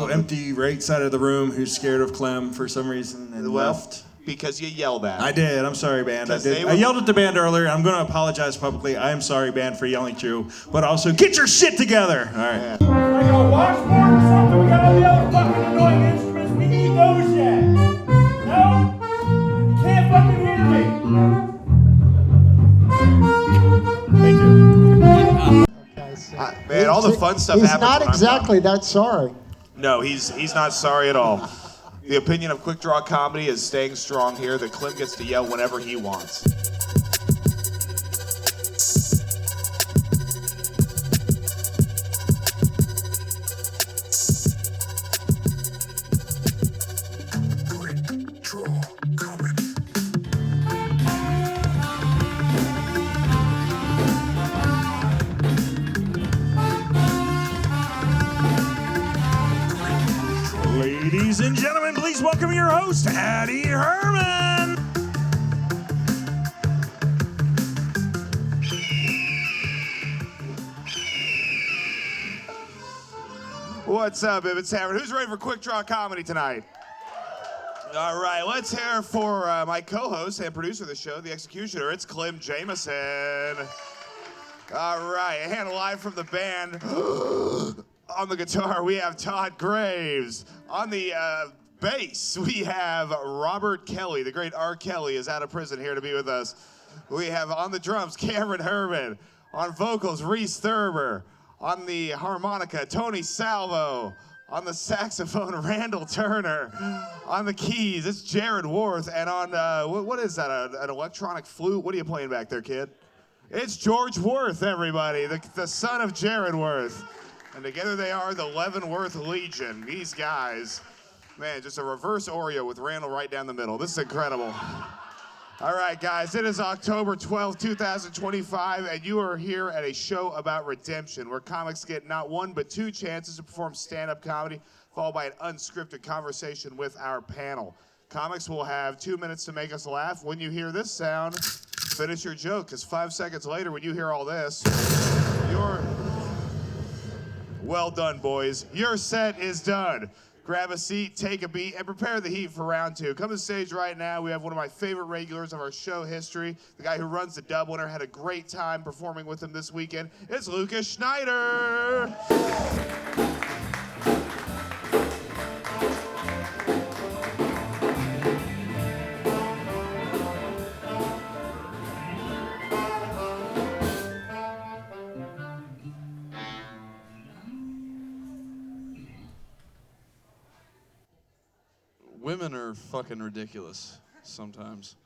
little empty right side of the room who's scared of Clem for some reason and left. Because you yelled at him. I did. I'm sorry, band. I yelled at the band earlier. I'm going to apologize publicly. I am sorry, band, for yelling at you. But also, get your shit together. All right. Like a washboard or something? We got all the other fucking annoying instruments. We need those yet. No? You can't fucking hear me. Thank you. Okay, so Man, all the fun stuff happens. He's not exactly that sorry. No, he's not sorry at all. The opinion of Quik Draw Comedy is staying strong here that Clem gets to yell whenever he wants. Quik Draw Comedy. Ladies and gentlemen, please welcome your host, Addy Herman. What's up, Emmet Tavern? Who's ready for Quik Draw Comedy tonight? All right, let's hear for my co-host and producer of the show, the executioner. It's Clem Jameson. All right, a hand live from the band. On the guitar, we have Todd Graves. On the bass, we have Robert Kelly. The great R. Kelly is out of prison here to be with us. We have on the drums, Cameron Herman. On vocals, Reese Thurber. On the harmonica, Tony Salvo. On the saxophone, Randall Turner. On the keys, it's Jared Worth. And on, what is that, an electronic flute? What are you playing back there, kid? It's George Worth, everybody, the son of Jared Worth. And together they are the Leavenworth Legion. These guys, man, just a reverse Oreo with Randall right down the middle. This is incredible. All right, guys, it is October 12th, 2025, and you are here at a show about redemption, where comics get not one but two chances to perform stand-up comedy, followed by an unscripted conversation with our panel. Comics will have 2 minutes to make us laugh. When you hear this sound, finish your joke, because 5 seconds later, when you hear all this, you're... Well done, boys. Your set is done. Grab a seat, take a beat, and prepare the heat for round two. Come to the stage right now. We have one of my favorite regulars of our show history. The guy who runs the Dub Winner. Had a great time performing with him this weekend. It's Lucas Schneider. Women are fucking ridiculous sometimes.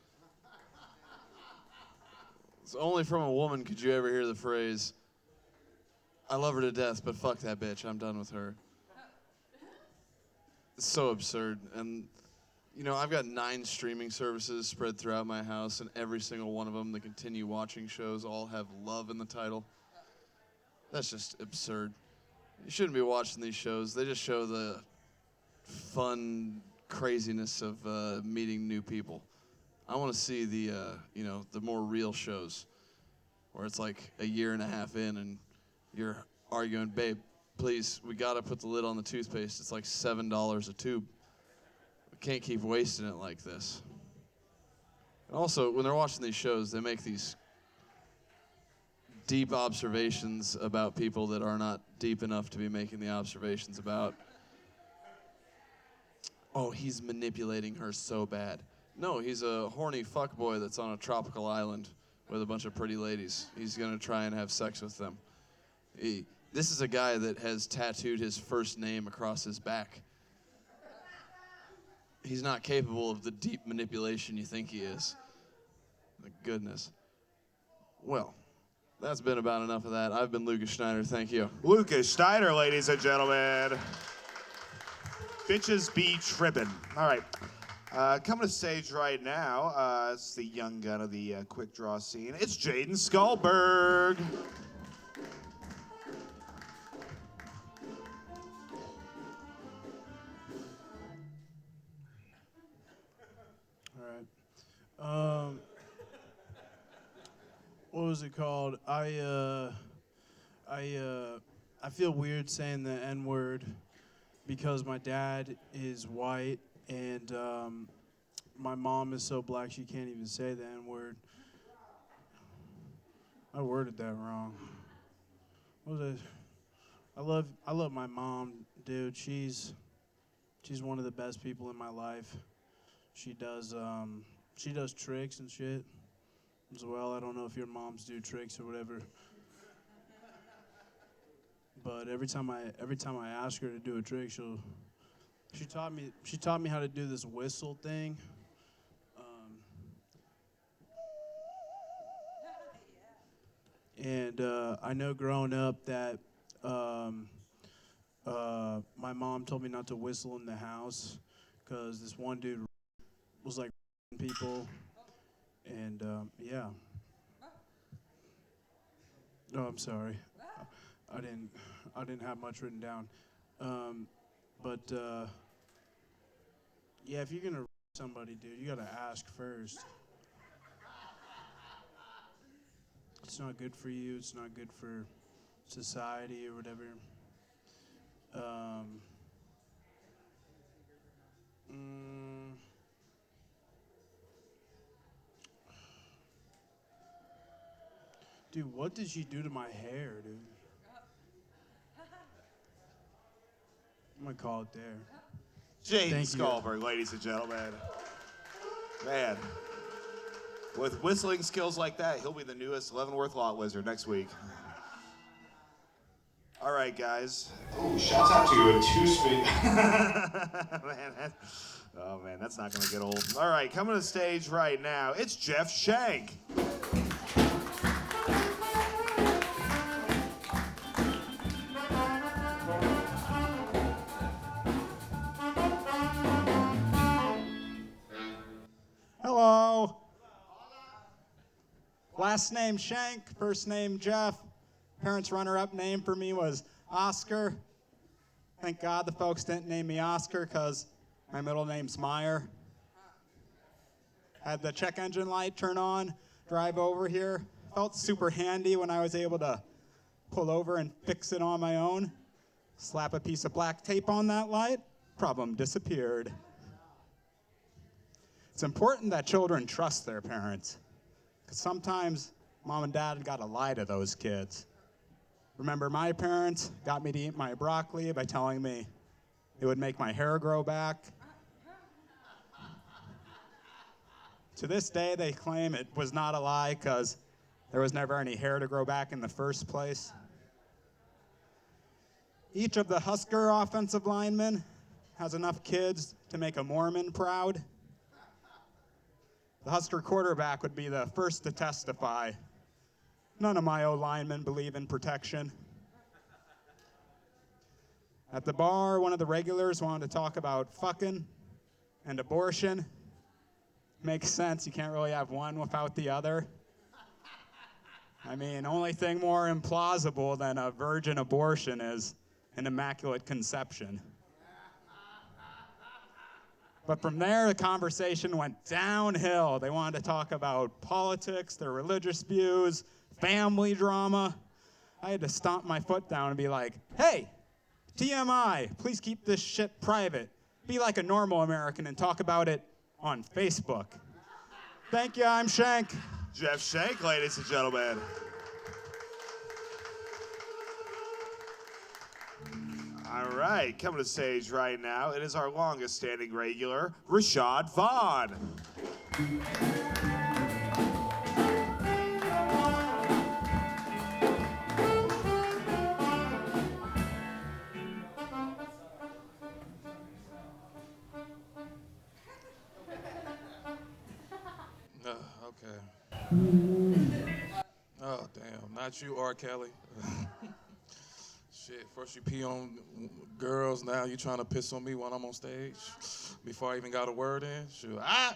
It's only from a woman could you ever hear the phrase, I love her to death, but fuck that bitch, I'm done with her. It's so absurd. And, you know, I've got 9 streaming services spread throughout my house, and every single one of them, the continue watching shows, all have love in the title. That's just absurd. You shouldn't be watching these shows. They just show the fun craziness of meeting new people. I want to see the the more real shows where it's like a year and a half in and you're arguing, babe, please, we gotta put the lid on the toothpaste. It's like $7 a tube. We can't keep wasting it like this. And also, when they're watching these shows, they make these deep observations about people that are not deep enough to be making the observations about. Oh, he's manipulating her so bad. No, he's a horny fuckboy that's on a tropical island with a bunch of pretty ladies. He's gonna try and have sex with them. This is a guy that has tattooed his first name across his back. He's not capable of the deep manipulation you think he is. My goodness. Well, that's been about enough of that. I've been Lucas Schneider. Thank you. Lucas Schneider, ladies and gentlemen. Bitches be trippin'. All right. Coming to stage right now, it's the young gun of the Quik Draw scene. It's Jaden Skulberg. All right. What was it called? I feel weird saying the N-word because my dad is white and my mom is so black she can't even say the N-word. I worded that wrong. What was it? I love my mom, dude. She's one of the best people in my life. She does tricks and shit as well. I don't know if your moms do tricks or whatever. But every time I ask her to do a trick, she taught me how to do this whistle thing. And I know growing up that my mom told me not to whistle in the house because this one dude was like people, and yeah. No, I'm sorry. I didn't have much written down. But yeah, if you're gonna somebody, dude, you gotta ask first. It's not good for you. It's not good for society or whatever. Dude, what did she do to my hair, dude? I'm gonna call it there. James Thank you. Skalberg, ladies and gentlemen. Man, with whistling skills like that, he'll be the newest Leavenworth Lot Wizard next week. All right, guys. Ooh, shouts out to a two-speed. Man, that's not going to get old. All right, coming to the stage right now, it's Jeff Shank. Hello. Last name Shank, first name Jeff. Parents' runner-up name for me was Oscar. Thank God the folks didn't name me Oscar because my middle name's Meyer. Had the check engine light turn on, drive over here. Felt super handy when I was able to pull over and fix it on my own. Slap a piece of black tape on that light, problem disappeared. It's important that children trust their parents, because sometimes mom and dad gotta lie to those kids. Remember, my parents got me to eat my broccoli by telling me it would make my hair grow back. To this day, they claim it was not a lie because there was never any hair to grow back in the first place. Each of the Husker offensive linemen has enough kids to make a Mormon proud. The Husker quarterback would be the first to testify. None of my O-linemen believe in protection. At the bar, one of the regulars wanted to talk about fucking and abortion. Makes sense, you can't really have one without the other. I mean, only thing more implausible than a virgin abortion is an immaculate conception. But from there, the conversation went downhill. They wanted to talk about politics, their religious views, family drama. I had to stomp my foot down and be like, hey, TMI, please keep this shit private. Be like a normal American and talk about it on Facebook. Thank you, I'm Shank. Jeff Shank, ladies and gentlemen. All right, coming to the stage right now, it is our longest standing regular, Rashad Vaughn. Okay. Oh, damn. Not you, R. Kelly. Shit, first you pee on girls, now you trying to piss on me while I'm on stage before I even got a word in? Shoot, yeah.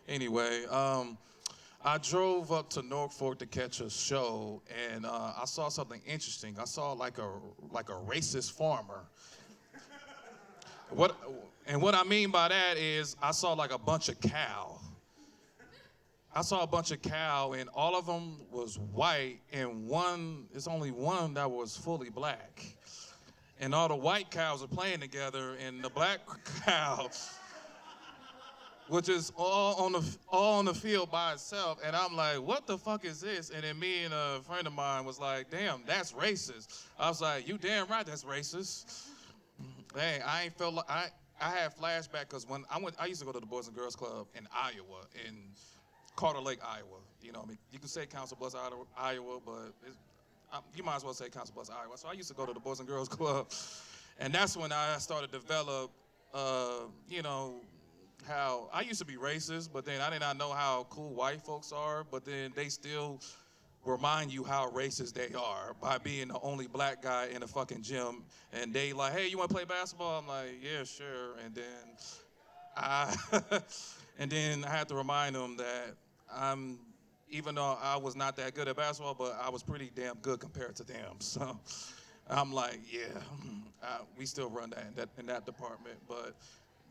Anyway, I drove up to Norfolk to catch a show, and I saw something interesting. I saw like a racist farmer. What I mean by that is I saw like a bunch of cow. I saw a bunch of cow, and all of them was white, and there's only one that was fully black. And all the white cows are playing together, and the black cow, which is all on the field by itself. And I'm like, what the fuck is this? And then me and a friend of mine was like, damn, that's racist. I was like, you damn right that's racist. Dang, I ain't felt like, I had flashback because when I used to go to the Boys and Girls Club in Iowa, in Carter Lake, Iowa. You know, I mean, you can say Council Bluffs, Iowa, but you might as well say Council Bluffs, Iowa. So I used to go to the Boys and Girls Club, and that's when I started to develop, you know, how I used to be racist, but then I did not know how cool white folks are, but then they still remind you how racist they are by being the only black guy in a fucking gym, and they like, hey, you want to play basketball? I'm like, yeah, sure, and then I had to remind them that even though I was not that good at basketball, but I was pretty damn good compared to them. So I'm like, yeah, we still run that in that department.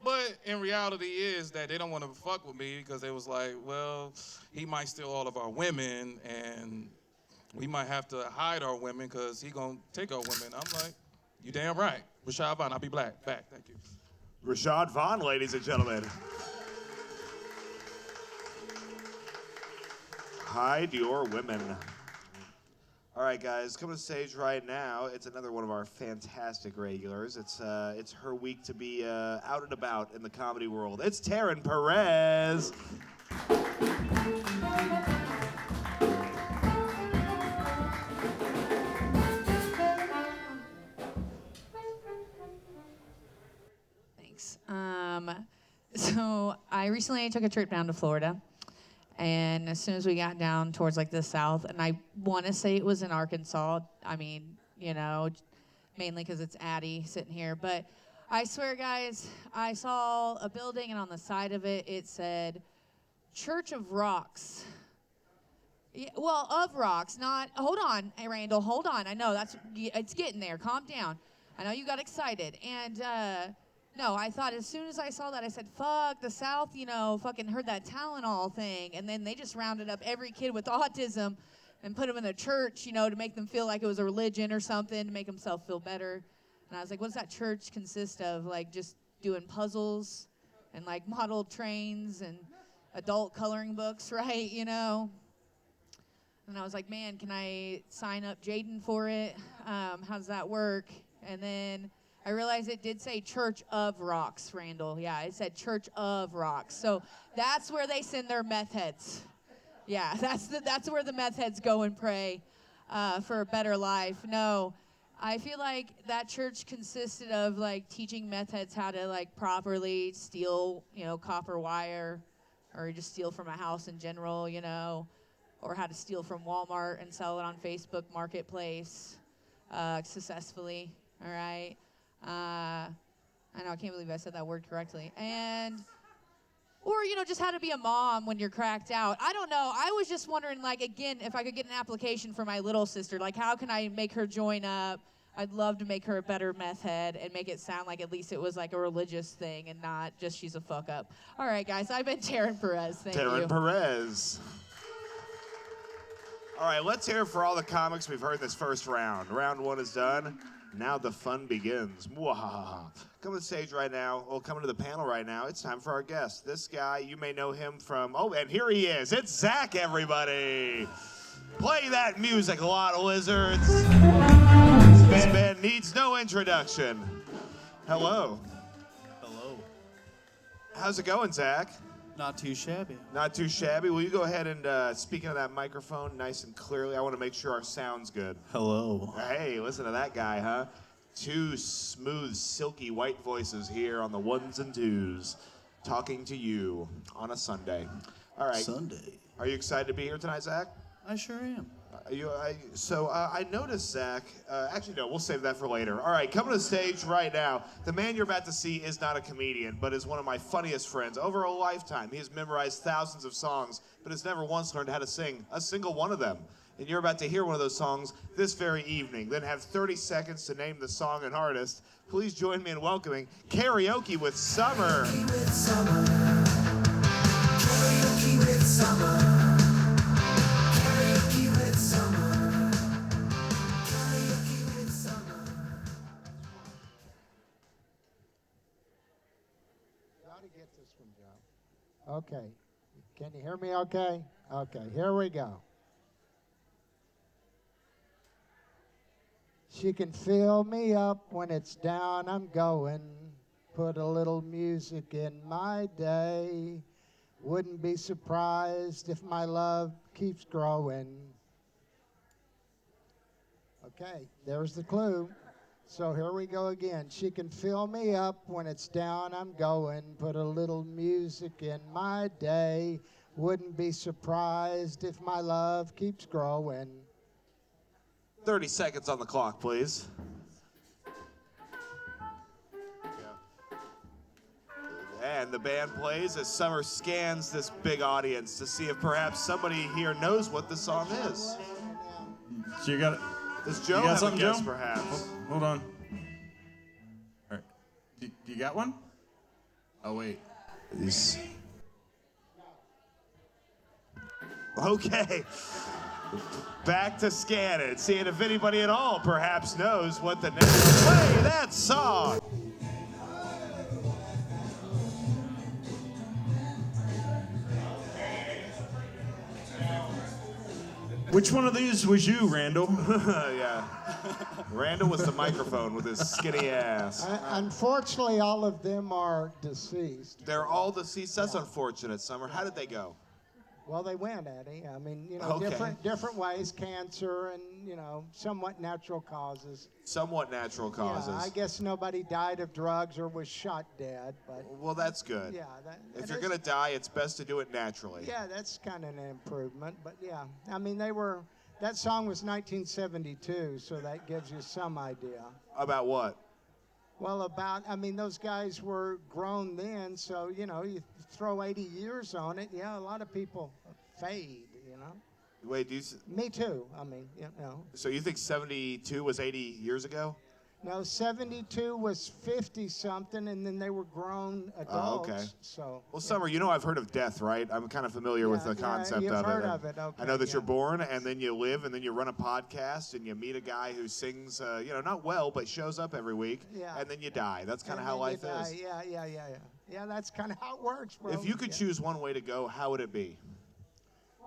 But in reality is that they don't want to fuck with me because they was like, well, he might steal all of our women, and we might have to hide our women because he gonna take our women. I'm like, you damn right. Rashad Vaughn, I'll be back. Thank you. Rashad Vaughn, ladies and gentlemen. Hide your women. All right, guys, coming to the stage right now. It's another one of our fantastic regulars. It's her week to be out and about in the comedy world. It's Taryn Perez. Thanks. So I recently took a trip down to Florida. And as soon as we got down towards like the south, and I want to say it was in Arkansas. I mean, you know, mainly because it's Addy sitting here. But I swear, guys, I saw a building, and on the side of it, it said Church of Rocks. Yeah, well, of rocks, not. Hold on, hey, Randall, hold on. I know it's getting there. Calm down. I know you got excited, and. No, I thought as soon as I saw that, I said, fuck, the South, you know, fucking heard that Tylenol thing. And then they just rounded up every kid with autism and put them in a church, you know, to make them feel like it was a religion or something, to make themselves feel better. And I was like, what does that church consist of? Like just doing puzzles and like model trains and adult coloring books, right, you know? And I was like, man, can I sign up Jaden for it? How does that work? And then I realized it did say Church of Rocks, Randall. Yeah, it said Church of Rocks. So that's where they send their meth heads. Yeah, that's where the meth heads go and pray for a better life. No, I feel like that church consisted of like teaching meth heads how to like properly steal, you know, copper wire, or just steal from a house in general, you know, or how to steal from Walmart and sell it on Facebook Marketplace successfully. All right. I know, I can't believe I said that word correctly. Or, you know, just how to be a mom when you're cracked out. I don't know. I was just wondering, like, again, if I could get an application for my little sister. Like, how can I make her join up? I'd love to make her a better meth head and make it sound like at least it was like a religious thing and not just she's a fuck up. All right, guys, I've been Taryn Perez. Thank you. Taryn Perez. All right, let's hear for all the comics we've heard this first round. Round one is done. Now the fun begins. Mwahaha. Coming to the stage right now, coming to the panel right now, it's time for our guest. This guy, you may know him from, and here he is. It's Zach, everybody. Play that music, a lot of lizards. This band needs no introduction. Hello. Hello. How's it going, Zach? Not too shabby. Not too shabby. Will you go ahead and speak into that microphone nice and clearly? I want to make sure our sound's good. Hello. Hey, listen to that guy, huh? Two smooth, silky white voices here on the ones and twos, talking to you on a Sunday. All right. Sunday. Are you excited to be here tonight, Zach? I sure am. I noticed, Zach, actually, no, we'll save that for later. All right, coming to the stage right now, the man you're about to see is not a comedian, but is one of my funniest friends. Over a lifetime, he has memorized thousands of songs, but has never once learned how to sing a single one of them. And you're about to hear one of those songs this very evening, then have 30 seconds to name the song and artist. Please join me in welcoming Karaoke with Summer. Karaoke with Summer. Karaoke with Summer. to get this one, Joe. Okay. Can you hear me okay? Okay, here we go. She can fill me up when it's down, I'm going. Put a little music in my day. Wouldn't be surprised if my love keeps growing. Okay, there's the clue. So here we go again. She can fill me up when it's down, I'm going. Put a little music in my day. Wouldn't be surprised if my love keeps growing. 30 seconds on the clock, please. And the band plays as Summer scans this big audience to see if perhaps somebody here knows what the song is. So you got it. Does Joe You got have a something, guess, Joe? perhaps? Hold on. All right. Do you got one? Oh, wait. Okay. Back to scanning, seeing if anybody at all perhaps knows what the next play that song. Which one of these was you, Randall? Yeah. Randall was the microphone with his skinny ass. Unfortunately, all of them are deceased. They're all deceased. That's unfortunate, Summer. How did they go? Well, they went, Addy. I mean, Okay. different ways, cancer and, somewhat natural causes. Somewhat natural causes. Yeah, I guess nobody died of drugs or was shot dead, but Well, that's good. yeah. If you're going to die, it's best to do it naturally. Yeah, that's kind of an improvement, but yeah. I mean, that song was 1972, so that gives you some idea. About what? Well, those guys were grown then, so, you throw 80 years on it, yeah, a lot of people fade, Wait, Me too, So you think 72 was 80 years ago? No, 72 was 50-something, and then they were grown adults. okay. So. Well, Summer, I've heard of death, right? I'm kind of familiar with the concept you've of it. heard of it, okay, I know that you're born, and then you live, and then you run a podcast, and you meet a guy who sings, not well, but shows up every week, and then you die. That's kind of how life is. Yeah. Yeah, that's kind of how it works, bro. If you could choose one way to go, how would it be?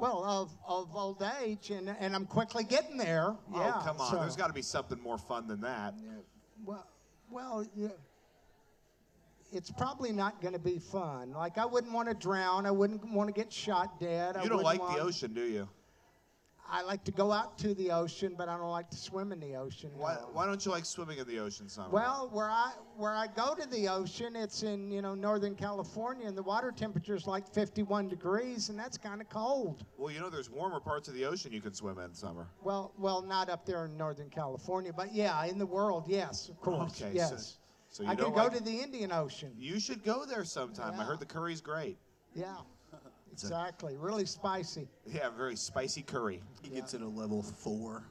Well, of old age, and I'm quickly getting there. Yeah. Oh, come on. There's got to be something more fun than that. Well, yeah. It's probably not going to be fun. Like, I wouldn't want to drown. I wouldn't want to get shot dead. You don't like the ocean, do you? I like to go out to the ocean, but I don't like to swim in the ocean. Why don't you like swimming in the ocean, Summer? Well, where I go to the ocean, it's in Northern California, and the water temperature is like 51 degrees, and that's kind of cold. Well, there's warmer parts of the ocean you can swim in, Summer. Well, not up there in Northern California, but yeah, in the world, yes, of course, Okay, yes. So you I don't could go like- to the Indian Ocean. You should go there sometime. I Yeah. heard the curry's great. Yeah, exactly. Really spicy. Yeah, very spicy curry. He gets it a level 4.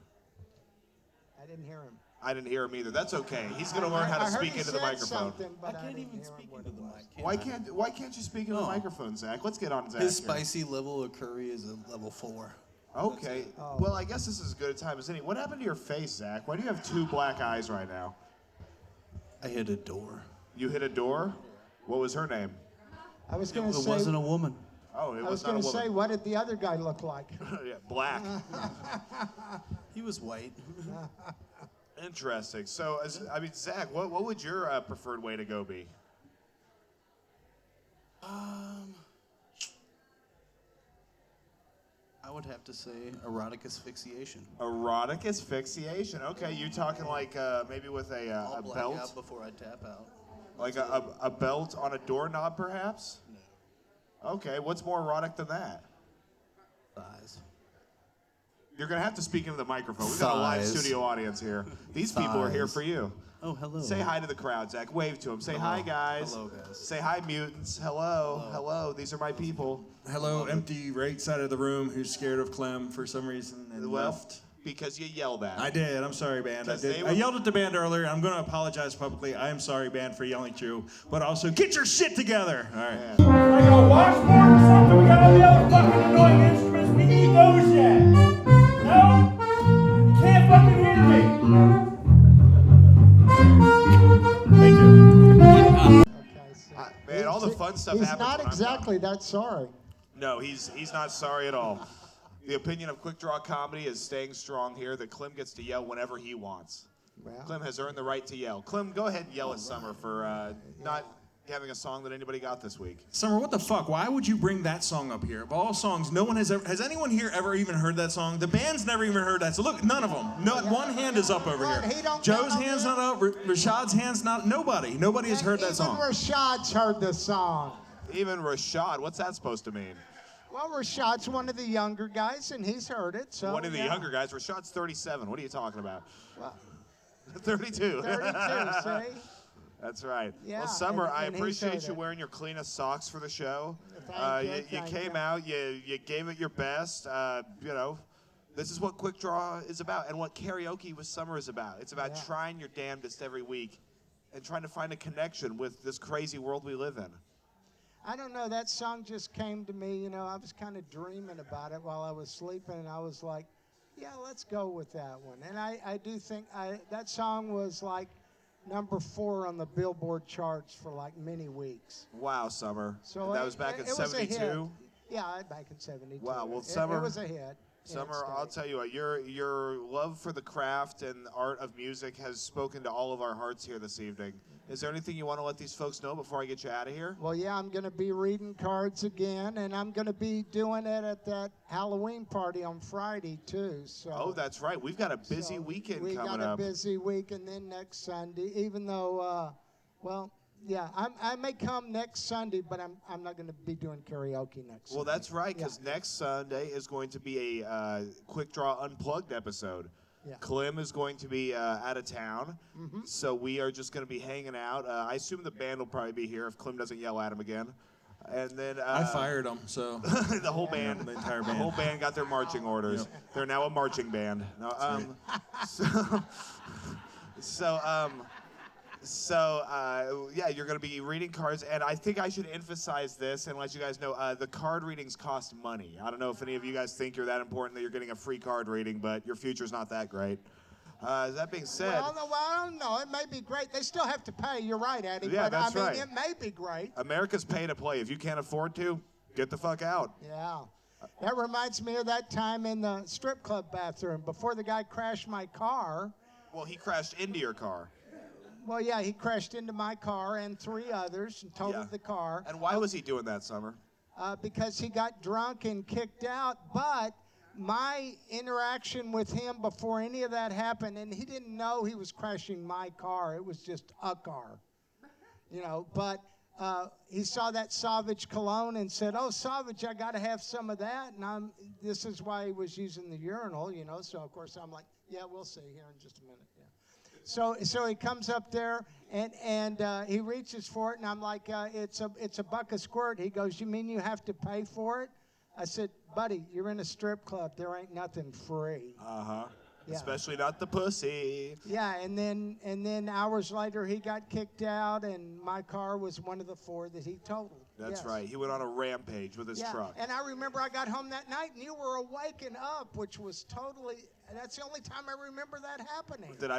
I didn't hear him. I didn't hear him either. That's okay. He's going to learn how to I heard speak he into the said microphone. something, but I can't didn't even hear speak what into it the was. mic. Why can't you speak into the microphone, Zach? Let's get on Zach. His here. spicy level of curry is a level 4. Okay. Well, I guess this is as good a time as any. What happened to your face, Zach? Why do you have 2 black eyes right now? I hit a door. You hit a door? What was her name? I was going to It say. wasn't a woman. Oh, it I was was not going a to woman. say, what did the other guy look like? Yeah, black. He was white. Interesting. So, Zach, what would your preferred way to go be? I would have to say erotic asphyxiation. Erotic asphyxiation. Okay, you talking like maybe with I'll a black belt? out before I tap out. Like a belt on a doorknob, perhaps? No. Okay, what's more erotic than that? Thighs. You're going to have to speak into the microphone. We've got a live Thighs. studio audience here. These people are here Thighs. for you. Oh, hello. Say hi to the crowd, Zach. Wave to them. Say hi, guys. Hello, guys. Say hi, mutants. Hello. These are my people. Hello, empty right side of the room who's scared of Clem for some reason and left. Because you yelled at. I did. I'm sorry, band. I 'Cause did. they I were- yelled at the band earlier. I'm going to apologize publicly. I am sorry, band, for yelling at you. But also, get your shit together. All right. Like a washboard or something? We got all the other fucking annoying instruments. We need those yet. No? You can't fucking hear me. Thank you. Man, all the fun fun stuff He's happens not when I'm exactly that sorry. gone. No, he's not sorry at all. The opinion of Quik Draw Comedy is staying strong here that Clem gets to yell whenever he wants. Well, Clem has earned the right to yell. Clem, go ahead and yell at Summer for not having a song that anybody got this week. Summer, what the fuck? Why would you bring that song up here? Of all songs, no one has ever. Has anyone here ever even heard that song? The band's never even heard that. So look, none of them. Not one hand is up over What, here. he don't Joe's know hand's that? not up. Rashad's hand's not. Nobody has heard that song. Even Rashad's heard the song. Even Rashad, what's that supposed to mean? Well, Rashad's one of the younger guys, and he's heard it. So One of the yeah. younger guys. Rashad's 37. What are you talking about? Well, 32. 32, see? That's right. Yeah, Well, Summer, and I he's appreciate heard you it. wearing your cleanest socks for the show. Thank you, You thank came you. out, you gave it your best. You know, this is what Quik Draw is about and what karaoke with Summer is about. It's about trying your damnedest every week and trying to find a connection with this crazy world we live in. I don't know. That song just came to me. You know, I was kind of dreaming about it while I was sleeping, and I was like, yeah, let's go with that one. And I do think that song was like number 4 on the Billboard charts for like many weeks. Wow, Summer. So that was back in it was a hit. 72? Yeah, back in 72. Wow, well, It Summer. was a hit. Summer, I'll tell you what, your love for the craft and the art of music has spoken to all of our hearts here this evening. Is there anything you want to let these folks know before I get you out of here? Well, yeah, I'm going to be reading cards again, and I'm going to be doing it at that Halloween party on Friday, too. So. Oh, that's right. We've got a busy weekend coming up. We got a busy week, and then next Sunday, even though, well, yeah, I may come next Sunday, but I'm not going to be doing karaoke next Well, Sunday. that's right, because next Sunday is going to be a Quik Draw Unplugged episode. Yeah. Clem is going to be out of town, so we are just going to be hanging out. I assume the band will probably be here if Clem doesn't yell at him again. And then I fired them, so the whole band, the entire the band. whole band got their marching orders. Yep. They're now a marching band. No, yeah, you're going to be reading cards, and I think I should emphasize this and let you guys know the card readings cost money. I don't know if any of you guys think you're that important that you're getting a free card reading, but your future's not that great. That being said, Well, no, I don't know. It may be great. They still have to pay. You're right, Addy. Yeah, but that's I mean, right. it may be great. America's pay to play. If you can't afford to, get the fuck out. Yeah. That reminds me of that time in the strip club bathroom before the guy crashed my car. Well, he crashed into your car. Well, yeah, he crashed into my car and 3 others and totaled the car. And why was he doing that, Summer? Because he got drunk and kicked out. But my interaction with him before any of that happened, and he didn't know he was crashing my car. It was just a car, you know. But he saw that Savage cologne and said, "Oh, Savage, I got to have some of that." And this is why he was using the urinal, you know. So of course I'm like, "Yeah, we'll see here in just a minute." Yeah. So he comes up there and he reaches for it, and I'm like, it's a buck a squirt. He goes, "You mean you have to pay for it?" I said, "Buddy, you're in a strip club. There ain't nothing free." Uh-huh. Yeah. Especially not the pussy. Yeah, and then hours later he got kicked out, and my car was one of the 4 that he totaled. That's Yes. right. He went on a rampage with his truck. And I remember I got home that night, and you were awake and up, which was totally. That's the only time I remember that happening. That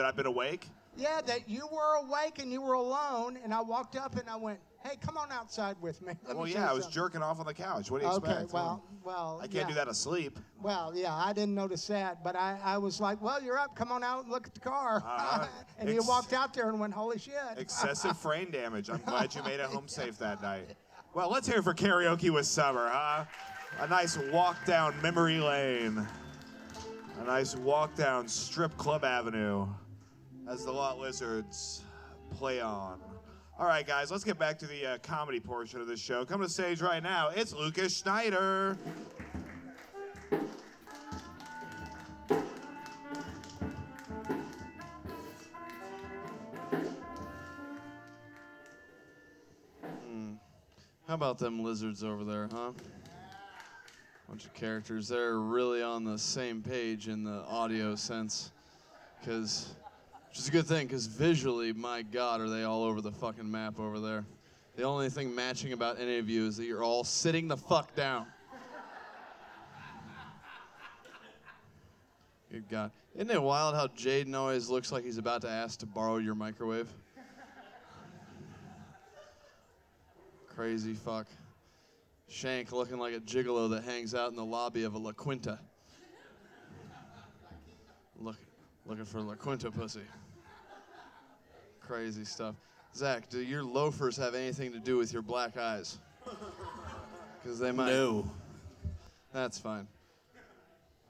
I've been awake? Yeah, that you were awake and you were alone, and I walked up and I went, "Hey, come on outside with me." Let Well, me show yeah, you I was something." jerking off on the couch. What do you Okay, expect? well, I can't do that asleep. Well, yeah, I didn't notice that, but I was like, "Well, you're up. Come on out and look at the car." And you walked out there and went, "Holy shit!" Excessive brain damage. I'm glad you made it home safe that night. Well, let's hear it for karaoke with Summer, huh? A nice walk down memory lane. A nice walk down Strip Club Avenue as the Lot Lizards play on. All right, guys, let's get back to the comedy portion of this show. Coming to the stage right now, it's Lucas Schneider. How about them lizards over there, huh? Bunch of characters. They're really on the same page in the audio sense. Which is a good thing, because visually, my God, are they all over the fucking map over there. The only thing matching about any of you is that you're all sitting the fuck down. Good God. Isn't it wild how Jaden always looks like he's about to ask to borrow your microwave? Crazy fuck. Shank looking like a gigolo that hangs out in the lobby of a La Quinta. Looking for La Quinta pussy. Crazy stuff. Zach, do your loafers have anything to do with your black eyes? Because they might. No. That's fine.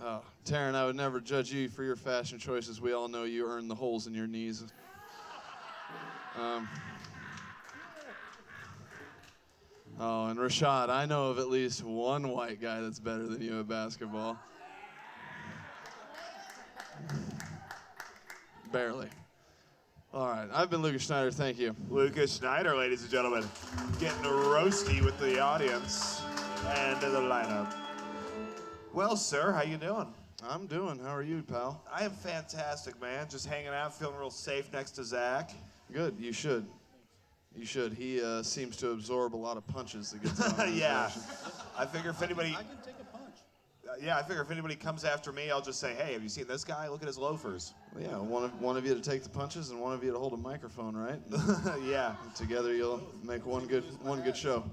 Oh, Taryn, I would never judge you for your fashion choices. We all know you earned the holes in your knees. Oh, and Rashad, I know of at least one white guy that's better than you at basketball. Barely. All right, I've been Lucas Schneider. Thank you. Lucas Schneider, ladies and gentlemen, getting roasty with the audience and the lineup. Well, sir, how you doing? I'm doing. How are you, pal? I am fantastic, man. Just hanging out, feeling real safe next to Zach. Good. You should. You should. He seems to absorb a lot of punches that gets on. Yeah. I figure if anybody... I can take a punch. Yeah, I figure if anybody comes after me, I'll just say, hey, have you seen this guy? Look at his loafers. Well, yeah, one of you to take the punches and one of you to hold a microphone, right? Yeah. And together you'll make one good show.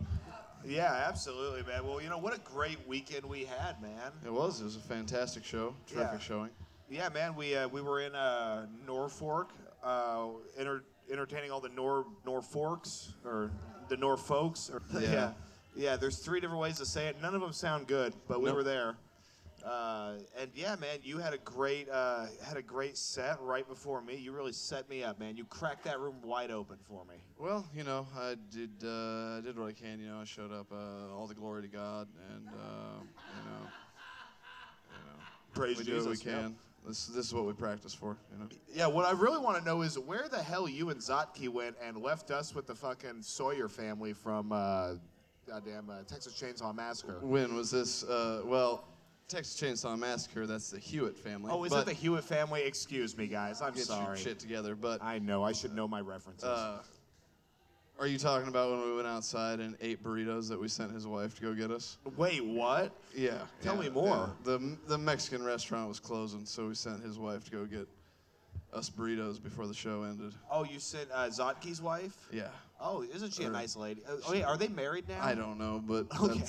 Yeah, absolutely, man. Well, you know, what a great weekend we had, man. It was a fantastic show. Terrific showing. Yeah, man. We were in Norfolk, entertaining all the Norfolks or the Norfolks. Or, Yeah. Yeah, there's 3 different ways to say it. None of them sound good, but we were there. And yeah, man, you had a great set right before me. You really set me up, man. You cracked that room wide open for me. Well, you know, I did what I can. You know, I showed up. All the glory to God, and Praise we Jesus. do what we can. This is what we practice for. You know. Yeah, what I really want to know is where the hell you and Zotke went and left us with the fucking Sawyer family from Texas Chainsaw Massacre. When was this? Well, Texas Chainsaw Massacre. That's the Hewitt family. Oh, is it the Hewitt family? Excuse me, guys. I'm get sorry. your shit together, but I know. I should know my references. are you talking about when we went outside and ate burritos that we sent his wife to go get us? Wait, what? Yeah. Tell me more. Yeah. The Mexican restaurant was closing, so we sent his wife to go get us burritos before the show ended. Oh, you sent Zotke's wife? Yeah. Oh, isn't she a nice lady? Oh, yeah, are they married now? I don't know, but Okay.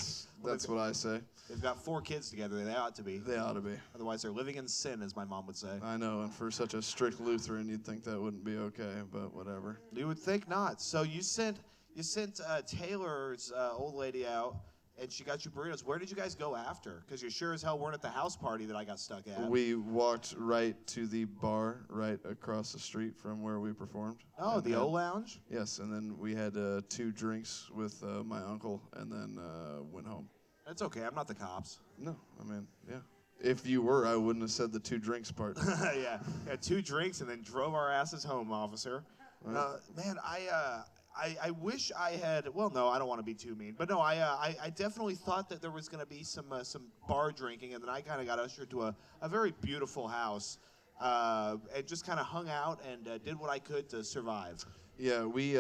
that's what I say. They've got 4 kids together. They ought to be. They ought to be. Otherwise, they're living in sin, as my mom would say. I know, and for such a strict Lutheran, you'd think that wouldn't be okay, but whatever. You would think not. So you sent Taylor's old lady out, and she got you burritos. Where did you guys go after? Because you sure as hell weren't at the house party that I got stuck at. We walked right to the bar right across the street from where we performed. Oh, the O Lounge? Yes, and then we had 2 drinks with my uncle, and then went home. That's okay. I'm not the cops. No, I mean, yeah. If you were, I wouldn't have said the 2 drinks part. Yeah, 2 drinks and then drove our asses home, officer. Right. Man, I wish I had. Well, no, I don't want to be too mean, but no, I definitely thought that there was going to be some bar drinking, and then I kind of got ushered to a very beautiful house, and just kind of hung out and did what I could to survive. Yeah, we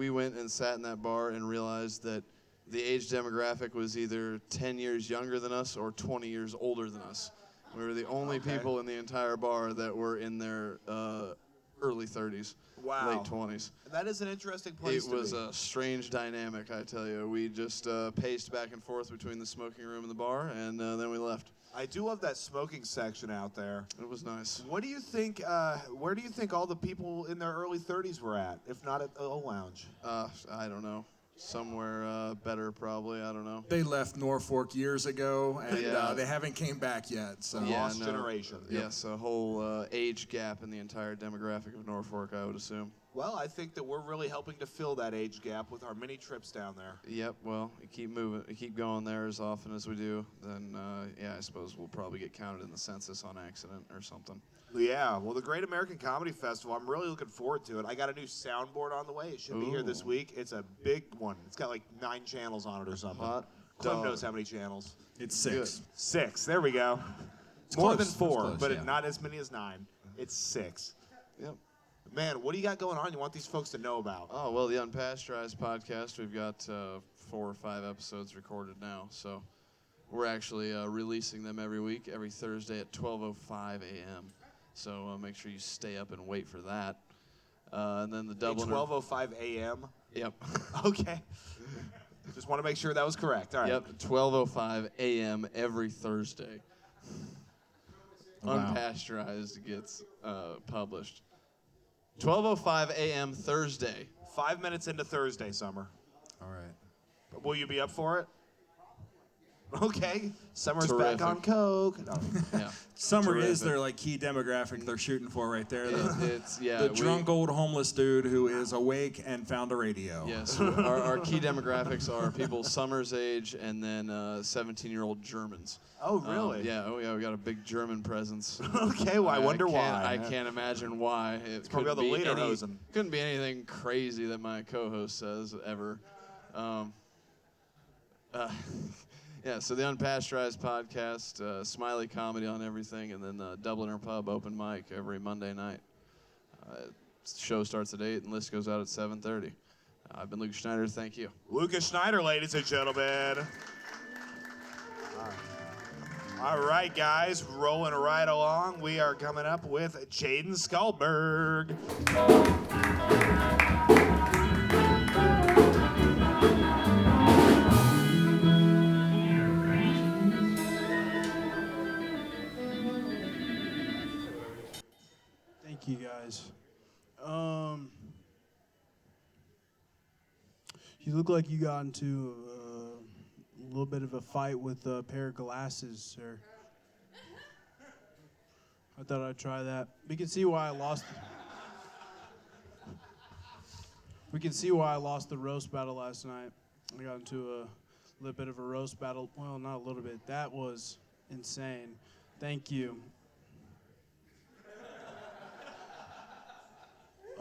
went and sat in that bar and realized that the age demographic was either 10 years younger than us or 20 years older than us. We were the only people in the entire bar that were in their early 30s, late 20s. That is an interesting place to be. It was a strange dynamic, I tell you. We just paced back and forth between the smoking room and the bar, and then we left. I do love that smoking section out there. It was nice. What do you think? Where do you think all the people in their early 30s were at, if not at the O Lounge? I don't know. Somewhere better, probably. I don't know. They left Norfolk years ago, and they haven't came back yet. So Lost generation. Yes, a whole age gap in the entire demographic of Norfolk, I would assume. Well, I think that we're really helping to fill that age gap with our many trips down there. Yep. Well, you keep moving, you keep going there as often as we do, then yeah, I suppose we'll probably get counted in the census on accident or something. Yeah, well, the Great American Comedy Festival, I'm really looking forward to it. I got a new soundboard on the way. It should be here this week. It's a big one. It's got like 9 channels on it or something. Clem knows how many channels. It's 6. 6. There we go. It's More close. than 4, It's close, but yeah. not as many as 9. It's 6. Yep. Man, what do you got going on you want these folks to know about? Oh, well, the Unpasteurized podcast, we've got 4 or 5 episodes recorded now. So we're actually releasing them every week, every Thursday at 12:05 a.m. So make sure you stay up and wait for that. And then the Dublin. 12:05 a.m.? Yep. Okay. Just want to make sure that was correct. All right. Yep. 12:05 a.m. every Thursday. Wow. Unpasteurized gets published. 12:05 a.m. Thursday. 5 minutes into Thursday, Summer. All right. Will you be up for it? Okay. Summer's Terrific. back on coke. No. Yeah. Summer Terrific. is their like key demographic they're shooting for right there. It's yeah. The we- drunk old homeless dude who is awake and found a radio. Yes, our key demographics are people Summer's age and then 17-year-old Germans. Oh, really? Yeah, we got a big German presence. Okay, well, I wonder why. I can't imagine why. It's probably all the lederhosen. Couldn't be anything crazy that my co-host says ever. Yeah, so the Unpasteurized podcast, Smiley Comedy on everything, and then the Dubliner Pub open mic every Monday night. Show starts at 8 and list goes out at 7:30. I've been Lucas Schneider. Thank you. Lucas Schneider, ladies and gentlemen. All right, guys, rolling right along. We are coming up with Jaden Skalberg. Thank you, guys. You look like you got into a little bit of a fight with a pair of glasses, sir. I thought I'd try that. We can see why I lost. We can see why I lost the roast battle last night. I got into a little bit of a roast battle. Well, not a little bit. That was insane. Thank you.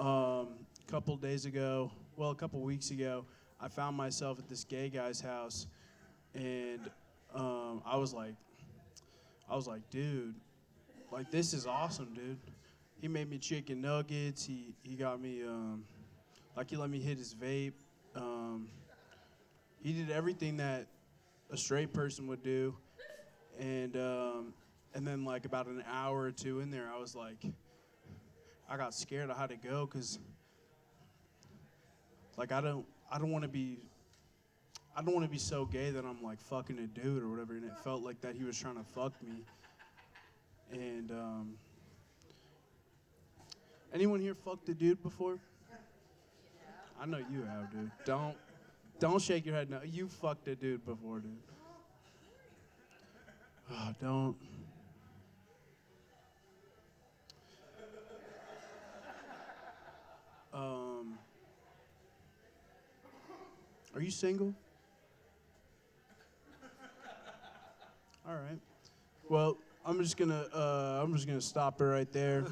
A couple weeks ago, I found myself at this gay guy's house, and I was like, dude, like, this is awesome, dude. He made me chicken nuggets. He got me, he let me hit his vape. He did everything that a straight person would do, and then like about an hour or two in there, I was like, I got scared. I had to go because, like, I don't want to be so gay that I'm like fucking a dude or whatever. And it felt like that he was trying to fuck me. And anyone here fucked a dude before? I know you have, dude. Don't shake your head. No, you fucked a dude before, dude. Oh, don't. Are you single? All right. Well, I'm just gonna stop it right there.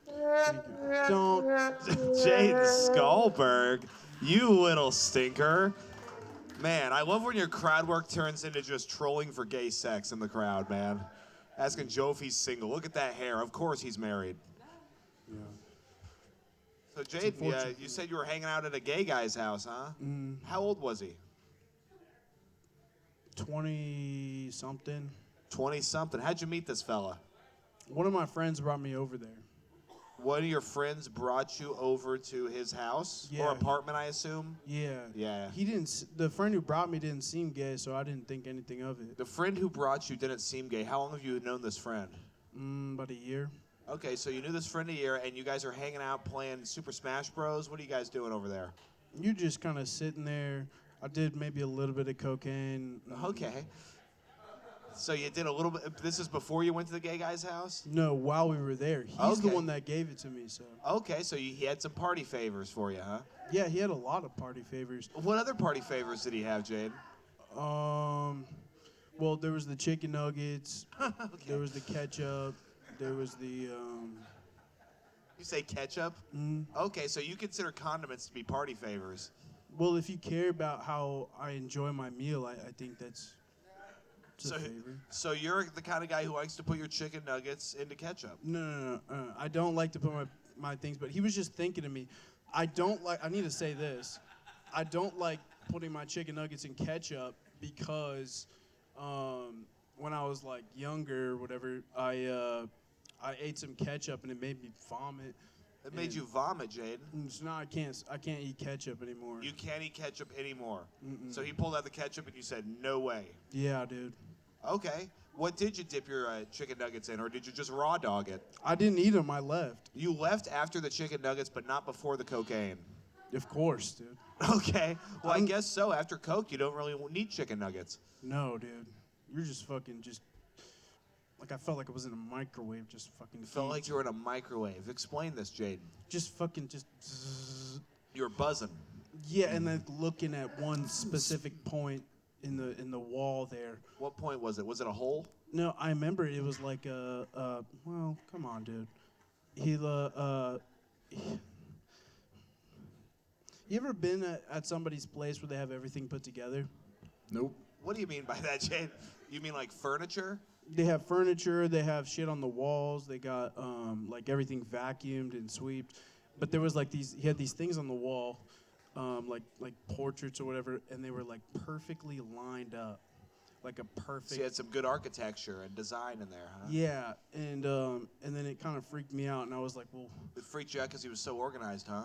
Thank you. Don't. Jaden Skalberg, you little stinker. Man, I love when your crowd work turns into just trolling for gay sex in the crowd, man. Asking Joe if he's single. Look at that hair. Of course he's married. Yeah. So, Jaden, you said you were hanging out at a gay guy's house, huh? Mm. How old was he? 20-something. 20-something. How'd you meet this fella? One of my friends brought me over there. One of your friends brought you over to his house Yeah. or apartment, I assume? Yeah. Yeah. The friend who brought me didn't seem gay, so I didn't think anything of it. The friend who brought you didn't seem gay. How long have you known this friend? About a year. Okay, so you knew this friend a year, and you guys are hanging out playing Super Smash Bros. What are you guys doing over there? You're just kind of sitting there. I did maybe a little bit of cocaine. Okay. So you did a little bit. This is before you went to the gay guy's house? No, while we were there. He's the Okay. one that gave it to me, so. Okay, so he had some party favors for you, huh? Yeah, he had a lot of party favors. What other party favors did he have, Jade? Well, there was the chicken nuggets. There was the ketchup. There was the, You say ketchup? Okay, so you consider condiments to be party favors. Well, if you care about how I enjoy my meal, I think that's a favor. So you're the kind of guy who likes to put your chicken nuggets into ketchup? No. I don't like to put my things, but he was just thinking of me. I need to say this. I don't like putting my chicken nuggets in ketchup because when I was like younger or whatever, I ate some ketchup and it made me vomit. It made you vomit, Jaden. It's not. I can't eat ketchup anymore. You can't eat ketchup anymore. So he pulled out the ketchup and you said, no way. Yeah, dude. Okay. What did you dip your chicken nuggets in, or did you just raw dog it? I didn't eat them. I left. You left after the chicken nuggets, but not before the cocaine. Of course, dude. Okay. Well, I guess so. After Coke, you don't really need chicken nuggets. No, dude. You're just fucking just. Like I felt like I was in a microwave, just fucking. It felt like you were in a microwave. Explain this, Jaden. Just fucking just. Zzz. You were buzzing. Yeah, and then looking at one specific point in the wall there. What point was it? Was it a hole? No, I remember it was like well, come on, dude. You ever been at somebody's place where they have everything put together? Nope. What do you mean by that, Jaden? You mean like furniture? They have furniture, they have shit on the walls, they got like everything vacuumed and swept. But there was like he had these things on the wall, like portraits or whatever, and they were like perfectly lined up. Like a perfect. So you had some good architecture and design in there, huh? Yeah, and then it kind of freaked me out, and I was like, well. It freaked you out because he was so organized, huh?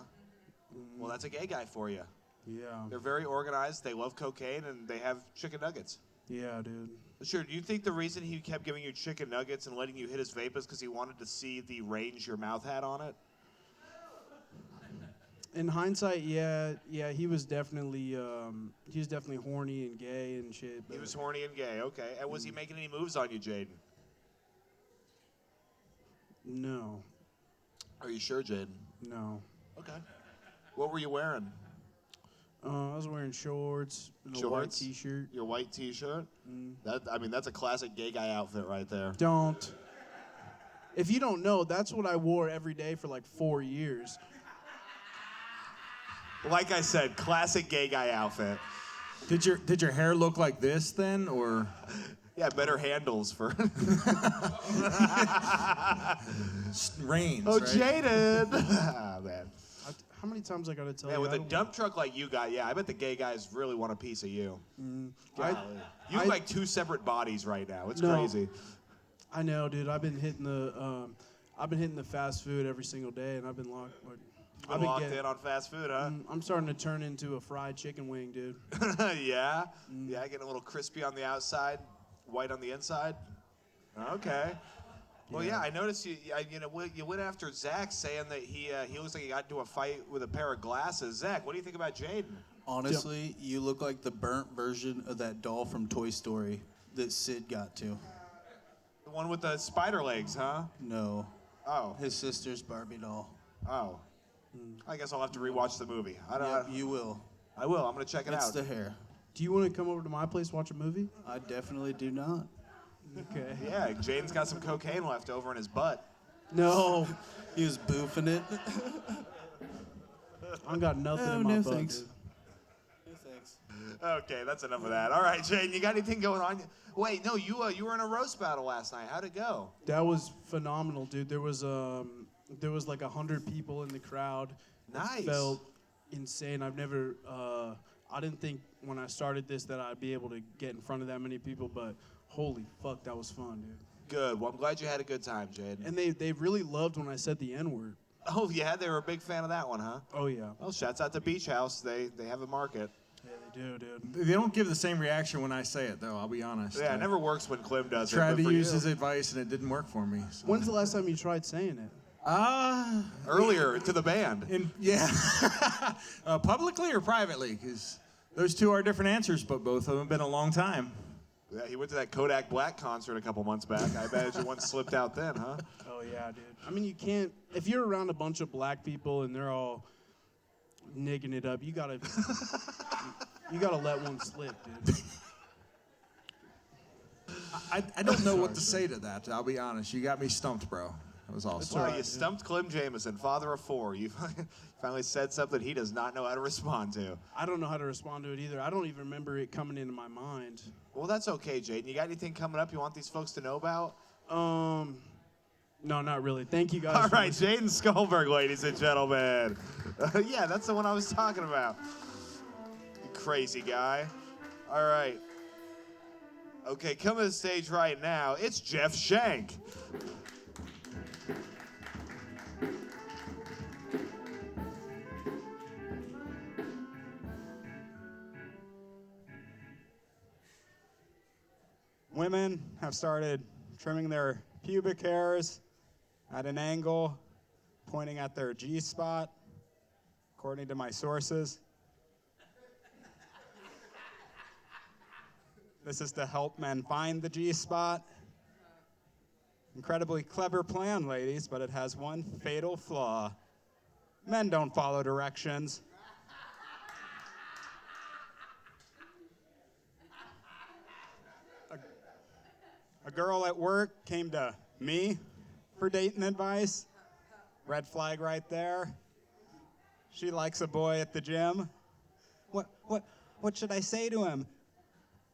Well, that's a gay guy for you. Yeah. They're very organized, they love cocaine, and they have chicken nuggets. Yeah, dude. Sure, do you think the reason he kept giving you chicken nuggets and letting you hit his vape is because he wanted to see the range your mouth had on it? In hindsight, yeah, he was definitely horny and gay and shit. He was horny and gay, okay. And was he making any moves on you, Jaden? No. Are you sure, Jaden? No. Okay. What were you wearing? I was wearing shorts and a white T-shirt. Your white T-shirt? That's a classic gay guy outfit right there. Don't. If you don't know, that's what I wore every day for like 4 years. Like I said, classic gay guy outfit. Did your hair look like this then, or? Yeah, better handles for. Reins. Oh, right? Jaden. Ah, man. How many times I gotta tell Yeah, you? with a dump truck like you got, I bet the gay guys really want a piece of you. You have like two separate bodies right now. It's crazy. I know, dude. I've been hitting the fast food every single day, and I've been locked. I've been locked in on fast food, huh? I'm starting to turn into a fried chicken wing, dude. Yeah? Yeah, getting a little crispy on the outside, white on the inside? Okay. Well, yeah, I noticed you went after Zach saying that he looks like he got into a fight with a pair of glasses. Zach, what do you think about Jaden? Honestly, you look like the burnt version of that doll from Toy Story that Sid got to. The one with the spider legs, huh? No. Oh. His sister's Barbie doll. Oh. I guess I'll have to rewatch the movie. You will. I will. I'm going to check it out. It's the hair. Do you want to come over to my place and watch a movie? I definitely do not. Okay. Yeah, Jaden's got some cocaine left over in his butt. No. He was boofing it. I got nothing in my butt. Thanks. Dude. No thanks. Okay, that's enough of that. All right, Jaden, you got anything going on? Wait, no, you were in a roast battle last night. How'd it go? That was phenomenal, dude. There was like 100 people in the crowd. Nice. It felt insane. I didn't think when I started this that I'd be able to get in front of that many people, but holy fuck, that was fun, dude. Good. Well, I'm glad you had a good time, Jaden. And they really loved when I said the N-word. Oh, yeah? They were a big fan of that one, huh? Oh, yeah. Well, shouts out to Beach House. They have a market. Yeah, they do, dude. They don't give the same reaction when I say it, though. I'll be honest. Yeah, it never works when Clem does it. Tried but to for use you- his advice, and it didn't work for me. So. When's the last time you tried saying it? Earlier to the band. Yeah. Publicly or privately? Because those two are different answers, but both of them have been a long time. Yeah, he went to that Kodak Black concert a couple months back. I imagine one slipped out then, huh? Oh, yeah, dude. I mean, you can't, if you're around a bunch of black people and they're all nigging it up, you gotta let one slip, dude. I don't know what to say to that, I'll be honest. You got me stumped, bro. That was awesome. Well, you stumped Clem Jameson, father of four. You finally said something he does not know how to respond to. I don't know how to respond to it either. I don't even remember it coming into my mind. Well, that's okay, Jaden. You got anything coming up you want these folks to know about? No, not really. Thank you guys. All right, Jaden Skulberg, ladies and gentlemen. Yeah, that's the one I was talking about. You crazy guy. All right. Okay, coming to the stage right now, it's Jeff Shank. Women have started trimming their pubic hairs at an angle, pointing at their G-spot, according to my sources. This is to help men find the G-spot. Incredibly clever plan, ladies, but it has one fatal flaw. Men don't follow directions. A girl at work came to me for dating advice. Red flag right there. She likes a boy at the gym. What should I say to him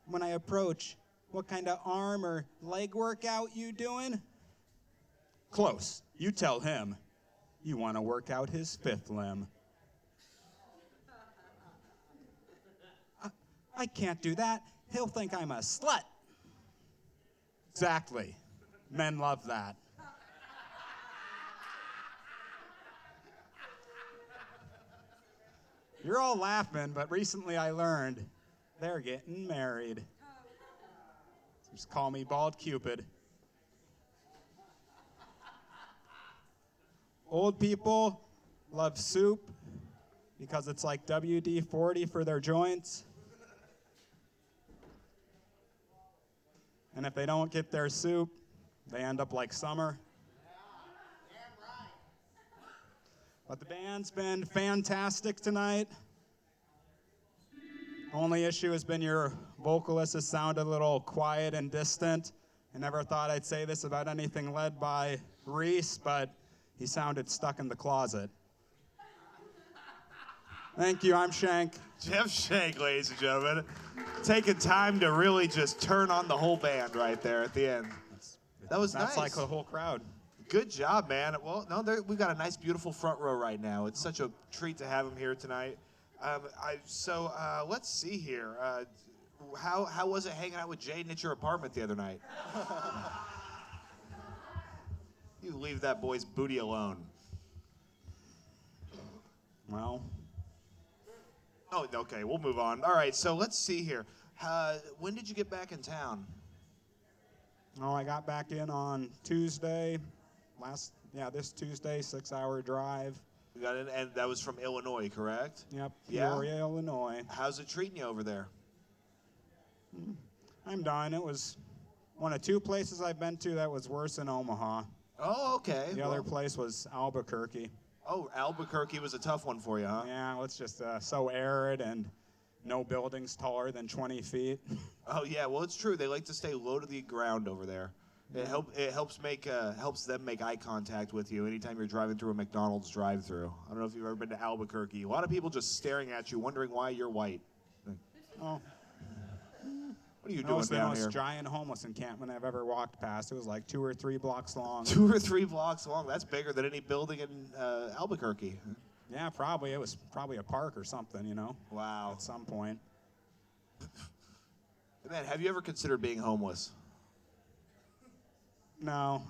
when I approach? What kind of arm or leg workout you doing? Close. You tell him you want to work out his fifth limb. I can't do that. He'll think I'm a slut. Exactly. Men love that. You're all laughing, but recently I learned they're getting married. Just call me Bald Cupid. Old people love soup because it's like WD-40 for their joints. And if they don't get their soup, they end up like Summer. But the band's been fantastic tonight. Only issue has been your vocalist has sounded a little quiet and distant. I never thought I'd say this about anything led by Reese, but he sounded stuck in the closet. Thank you, I'm Shank. Jeff Shank, ladies and gentlemen. Taking time to really just turn on the whole band right there at the end. That was nice. That's like the whole crowd. Good job, man. Well, no, we've got a nice, beautiful front row right now. It's such a treat to have him here tonight. Let's see here. How was it hanging out with Jaden at your apartment the other night? You leave that boy's booty alone. Well. Oh, okay, we'll move on. All right, so let's see here. When did you get back in town? Oh, I got back in on Tuesday. This Tuesday, 6-hour drive. You got in, and that was from Illinois, correct? Yep, Peoria, Illinois. How's it treating you over there? I'm done. It was one of two places I've been to that was worse than Omaha. Oh, okay. The other place was Albuquerque. Oh, Albuquerque was a tough one for you, huh? Yeah, it's just so arid and no buildings taller than 20 feet. Oh yeah, well it's true. They like to stay low to the ground over there. It helps them make eye contact with you anytime you're driving through a McDonald's drive-through. I don't know if you've ever been to Albuquerque. A lot of people just staring at you, wondering why you're white. Oh. What are you That doing was the down most here? giant homeless encampment I've ever walked past. It was like 2 or 3 blocks long. 2 or 3 blocks long. That's bigger than any building in Albuquerque. Yeah, probably. It was probably a park or something, you know. Wow. At some point. Man, have you ever considered being homeless? No,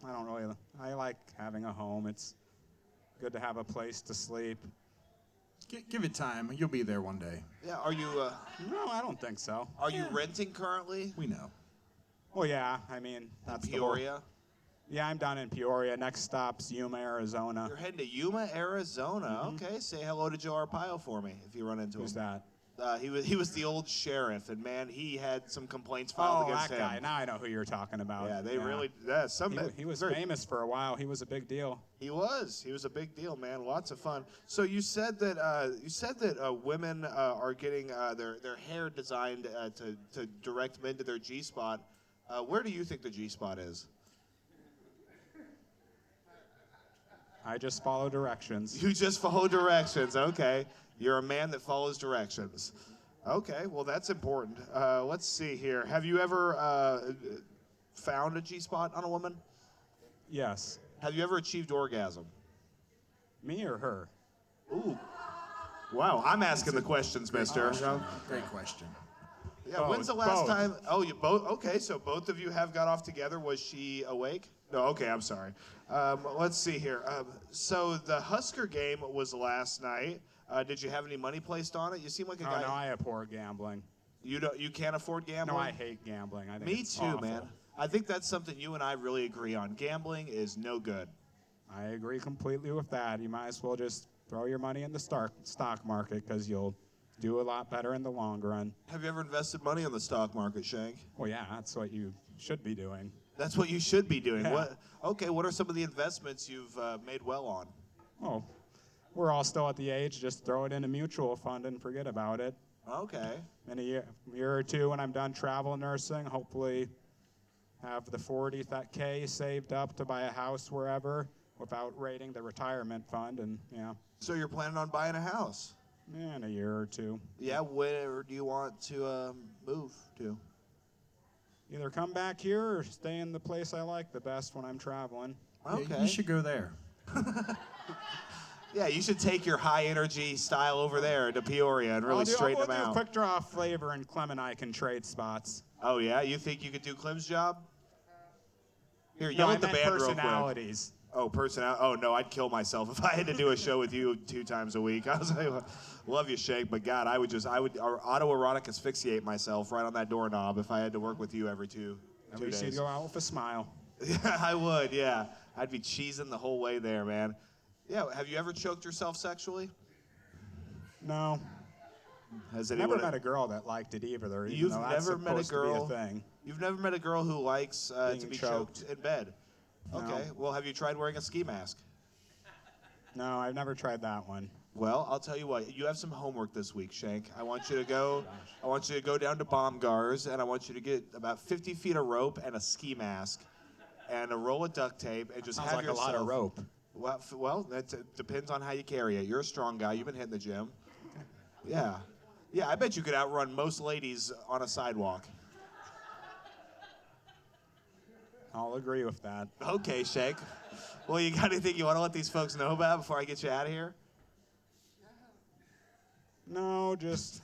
I don't really. I like having a home. It's good to have a place to sleep. Give it time. You'll be there one day. Yeah, are you... No, I don't think so. Are you renting currently? We know. Well, yeah, I mean, that's Peoria? Yeah, I'm down in Peoria. Next stop's Yuma, Arizona. You're heading to Yuma, Arizona. Okay, say hello to Joe Arpaio for me if you run into him. Who's that? He was the old sheriff, and man, he had some complaints filed against him. Oh, that guy. Now I know who you're talking about. Yeah, He was famous for a while. He was a big deal. He was a big deal, man. Lots of fun. So you said that women are getting their hair designed to direct men to their G-spot. Where do you think the G-spot is? I just follow directions. You just follow directions. Okay. You're a man that follows directions. Okay, well, that's important. Let's see here. Have you ever found a G-spot on a woman? Yes. Have you ever achieved orgasm? Me or her? Ooh. Wow, I'm asking the questions, mister. Great question. Yeah, when's the last time? Oh, you both? Okay, so both of you have got off together. Was she awake? No, okay, I'm sorry. Let's see here. So the Husker game was last night. Did you have any money placed on it? You seem like a guy. Oh, no, I abhor gambling. You can't afford gambling? No, I hate gambling. I think Me it's too, awful. man. I think that's something you and I really agree on. Gambling is no good. I agree completely with that. You might as well just throw your money in the stock market because you'll do a lot better in the long run. Have you ever invested money on the stock market, Shank? Well, yeah, that's what you should be doing. That's what you should be doing. Yeah. What are some of the investments you've made well on? Oh, we're all still at the age, just throw it in a mutual fund and forget about it. Okay. In a year or two when I'm done travel nursing, hopefully have the 40K saved up to buy a house wherever without raiding the retirement fund, and yeah. So you're planning on buying a house? Yeah, in a year or two. Yeah, where do you want to move to? Either come back here or stay in the place I like the best when I'm traveling. Okay. You should go there. Yeah, you should take your high energy style over there to Peoria and really straighten them I'll out. do Quik Draw flavor, and Clem and I can trade spots. Oh yeah, you think you could do Clem's job? Here, No, yell I at the meant band real quick. personalities. Oh, Oh no, I'd kill myself if I had to do a show with you 2 times a week. I was like, love you, Shake, but God, I would autoerotic asphyxiate myself right on that doorknob if I had to work with you every two At days. least you'd go out with a smile. Yeah, I would. Yeah, I'd be cheesing the whole way there, man. Yeah, have you ever choked yourself sexually? No. Has Never anyone? met a girl that liked it either. Even You've though that's never met a supposed to be girl. thing. You've never met a girl who likes to Being be choked. choked in bed. No. Okay. Well, have you tried wearing a ski mask? No, I've never tried that one. Well, I'll tell you what. You have some homework this week, Shank. I want you to go down to Baumgar's, and I want you to get about 50 feet of rope and a ski mask, and a roll of duct tape, and just Sounds have like yourself. a lot of rope. Well, that depends on how you carry it. You're a strong guy. You've been hitting the gym. Yeah. Yeah, I bet you could outrun most ladies on a sidewalk. I'll agree with that. Okay, Shank. Well, you got anything you want to let these folks know about before I get you out of here? No, just.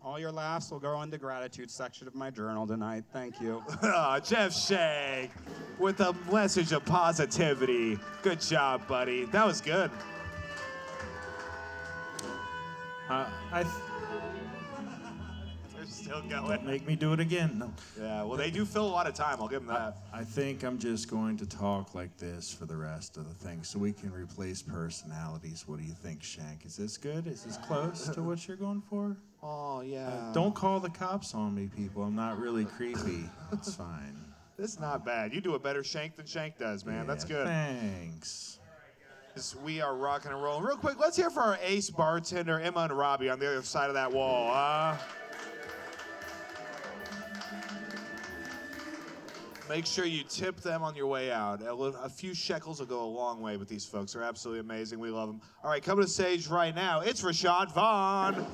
All your laughs will go in the gratitude section of my journal tonight. Thank you. Oh, Jeff Shank with a message of positivity. Good job, buddy. That was good. They're still going. Don't make me do it again. No. Yeah, well, they do fill a lot of time. I'll give them that. I think I'm just going to talk like this for the rest of the thing so we can replace personalities. What do you think, Shank? Is this good? Is this close to what you're going for? Oh, yeah. Don't call the cops on me, people. I'm not really creepy. It's fine. That's not bad. You do a better Shank than Shank does, man. Yeah, That's good. Thanks. We are rocking and rolling. Real quick, let's hear for our ace bartender, Emma and Robbie, on the other side of that wall. Make sure you tip them on your way out. A few shekels will go a long way with these folks. They're absolutely amazing. We love them. All right, coming to stage right now, it's Rashad Vaughn.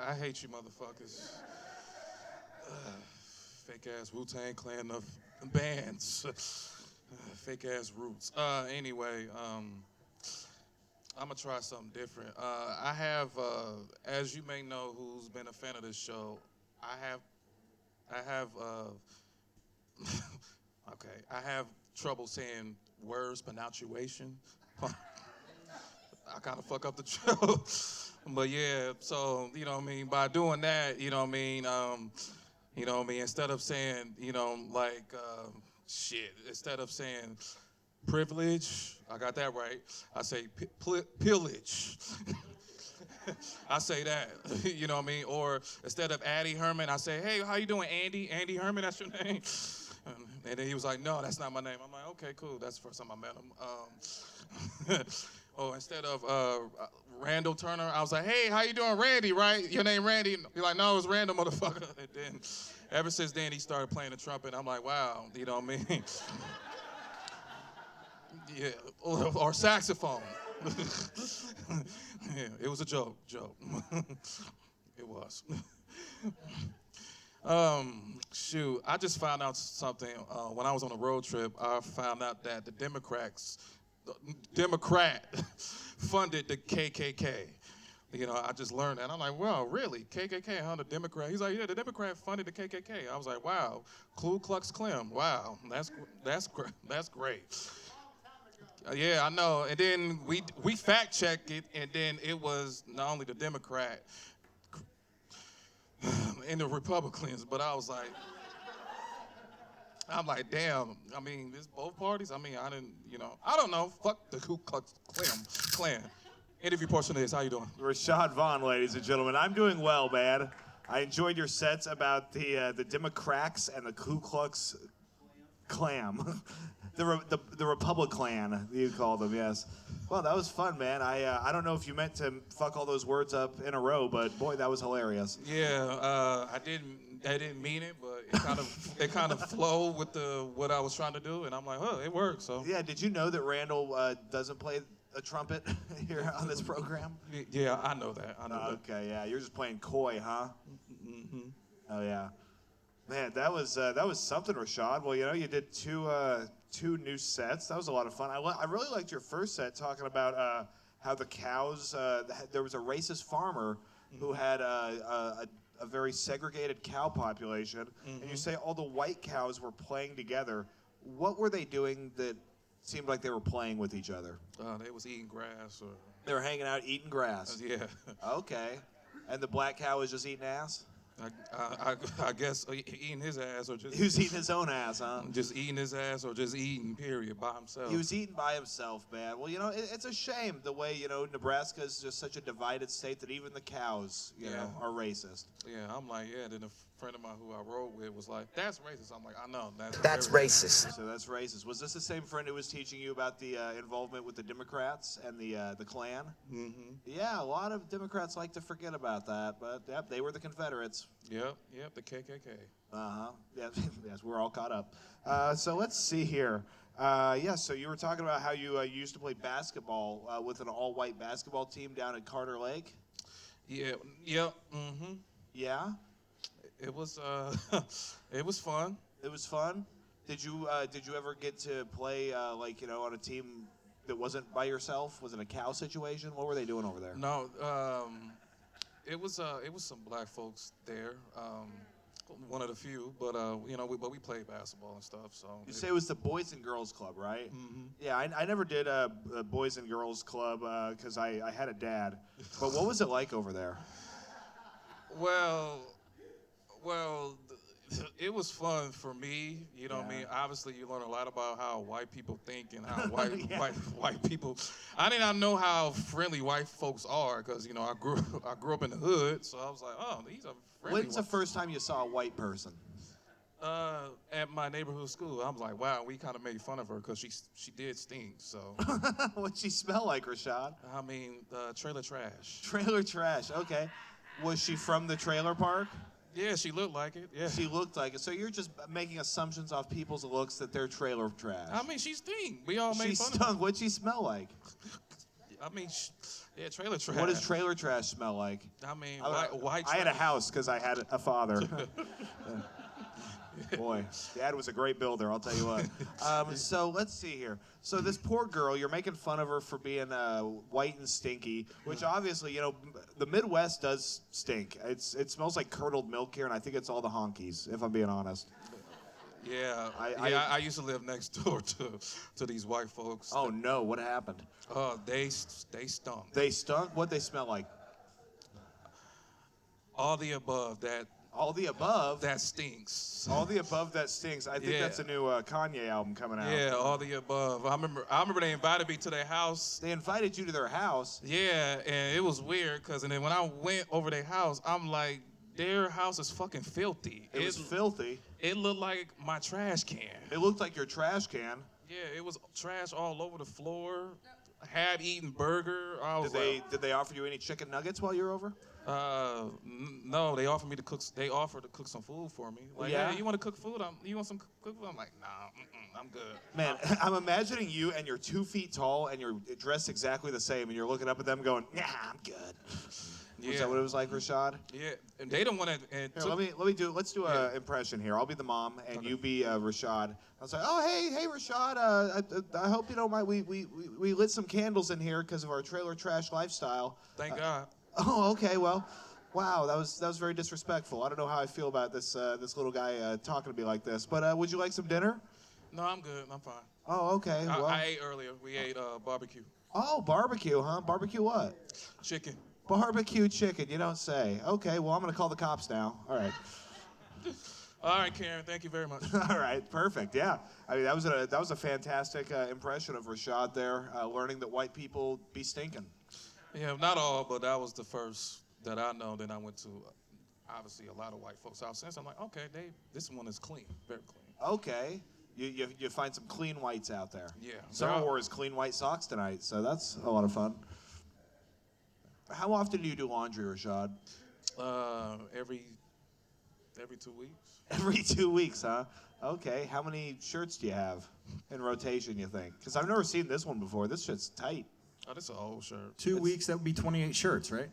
I hate you motherfuckers. Fake ass Wu-Tang Clan of bands. Fake ass roots. Anyway, I'm gonna try something different. I have, as you may know, who's been a fan of this show, I have trouble saying words, pronunciation. I kind of fuck up the show. But yeah, so, you know what I mean, by doing that, you know what I mean, instead of saying, instead of saying privilege, I got that right, I say pillage. I say that, you know what I mean? Or instead of Addy Herman, I say, hey, how you doing, Andy? Andy Herman, that's your name? And then he was like, no, that's not my name. I'm like, okay, cool, that's the first time I met him. Or instead of Randall Turner, I was like, hey, how you doing, Randy, right? Your name Randy? He's like, no, it's Randall, motherfucker. And then, ever since then, he started playing the trumpet. I'm like, wow, you know what I mean? Yeah, or saxophone. Yeah, it was a joke. It was. Shoot, I just found out something when I was on a road trip. I found out that the Democrat funded the KKK. You know, I just learned that. I'm like, well, really? KKK, huh? The Democrat? He's like, yeah, the Democrat funded the KKK. I was like, wow. Ku Klux Klan. Wow, that's great. Yeah, I know. And then we fact checked it, and then it was not only the Democrat and the Republicans, but I was like, I'm like, damn. I mean, it's both parties. I mean, I didn't, I don't know. Fuck the Ku Klux Klan. Interview portion of this. How you doing? Rashad Vaughn, ladies and gentlemen. I'm doing well, man. I enjoyed your sets about the Democrats and the Ku Klux Klan. the Republic Klan, you call them, yes. Well, that was fun, man. I don't know if you meant to fuck all those words up in a row, but boy, that was hilarious. Yeah, I didn't mean it, but it kind of flowed with what I was trying to do, and I'm like, oh, it worked. So yeah, did you know that Randall doesn't play a trumpet here on this program? Yeah, I know that. I know that. Okay, yeah, you're just playing coy, huh? Mm-hmm. Oh yeah, man, that was something, Rashad. Well, you did two new sets. That was a lot of fun. I really liked your first set, talking about how the cows. There was a racist farmer who had a very segregated cow population, and you say all the white cows were playing together. What were they doing that seemed like they were playing with each other? They was eating grass, or they were hanging out eating grass. Yeah. Okay, and the black cow was just eating ass. I guess eating his ass, or just he was eating his own ass, huh? Just eating his ass, or just eating, period, by himself. He was eating by himself, man. Well, it's a shame the way Nebraska is just such a divided state that even the cows, you know, are racist. Yeah, I'm like, yeah. Then a friend of mine who I rode with was like, "That's racist." I'm like, I know that's racist. So that's racist. Was this the same friend who was teaching you about the involvement with the Democrats and the Klan? Mm-hmm. Yeah, a lot of Democrats like to forget about that, but yep, they were the Confederates. Yep, the KKK. Uh-huh. Yeah, yes, we're all caught up. So let's see here. So you were talking about how you used to play basketball with an all-white basketball team down at Carter Lake. Yeah. Mm-hmm. Yeah. It was it was fun. It was fun. Did you ever get to play on a team that wasn't by yourself? Was it a cow situation? What were they doing over there? No. It was some black folks there, one of the few, but we played basketball and stuff. So you say it was the Boys and Girls Club, right? Mm-hmm. Yeah, I never did a Boys and Girls Club because I had a dad. But what was it like over there? Well, it was fun for me. You know what I mean? Obviously, you learn a lot about how white people think and how white people. I did not know how friendly white folks are because I grew up in the hood, so I was like, oh, these are friendly. When's the first time you saw a white person? At my neighborhood school. I was like, wow. We kind of made fun of her because she did stink. So. What'd she smell like, Rashad? I mean, trailer trash. Trailer trash. Okay. Was she from the trailer park? Yeah, she looked like it. Yeah. She looked like it. So you're just making assumptions off people's looks that they're trailer trash. I mean, she stunk. We all made fun of her. She stunk. What'd she smell like? I mean, trailer trash. What does trailer trash smell like? I mean, white trash. I had a house because I had a father. Boy, Dad was a great builder, I'll tell you what. So let's see here. So this poor girl, you're making fun of her for being white and stinky, which obviously, the Midwest does stink. It smells like curdled milk here, and I think it's all the honkies, if I'm being honest. Yeah, I used to live next door to these white folks. Oh no, what happened? They stunk. They stunk? What'd they smell like? All the above. All the above? That stinks. All the above that stinks. I think that's a new Kanye album coming out. Yeah, all the above. I remember they invited me to their house. They invited you to their house? Yeah, and it was weird and then when I went over their house, I'm like, their house is fucking filthy. It was filthy? It looked like my trash can. It looked like your trash can? Yeah, it was trash all over the floor. Half-eaten burger. Did they offer you any chicken nuggets while you were over? No, they offered to cook some food for me. Like, yeah, hey, you want to cook food? You want some cook food? I'm like, nah, I'm good. Man, I'm imagining you and you're 2 feet tall and you're dressed exactly the same and you're looking up at them going, nah, I'm good. Yeah. Was that what it was like, Rashad? Yeah, and they don't want to. Here, let's do an impression here. I'll be the mom, and you be Rashad. I was like, oh, hey, Rashad. I hope you don't mind. We lit some candles in here because of our trailer trash lifestyle. Thank God. Oh, okay. Well, wow, that was very disrespectful. I don't know how I feel about this little guy talking to me like this. But would you like some dinner? No, I'm good. I'm fine. Oh, okay. Well, I ate earlier. We ate barbecue. Oh, barbecue, huh? Barbecue what? Chicken. Barbecue chicken. You don't say. Okay. Well, I'm gonna call the cops now. All right. All right, Karen. Thank you very much. All right, perfect. Yeah, I mean that was a fantastic impression of Rashad there, learning that white people be stinking. Yeah, not all, but that was the first that I know. Then I went to, obviously, a lot of white folks' house. Since I'm like, okay, this one is clean, very clean. Okay, you find some clean whites out there. Yeah. Someone wore his clean white socks tonight, so that's a lot of fun. How often do you do laundry, Rashad? Every 2 weeks. Every 2 weeks, huh? Okay. How many shirts do you have in rotation, you think? Because I've never seen this one before. This shit's tight. Oh, this is an old shirt. 2 weeks, that would be 28 shirts, right?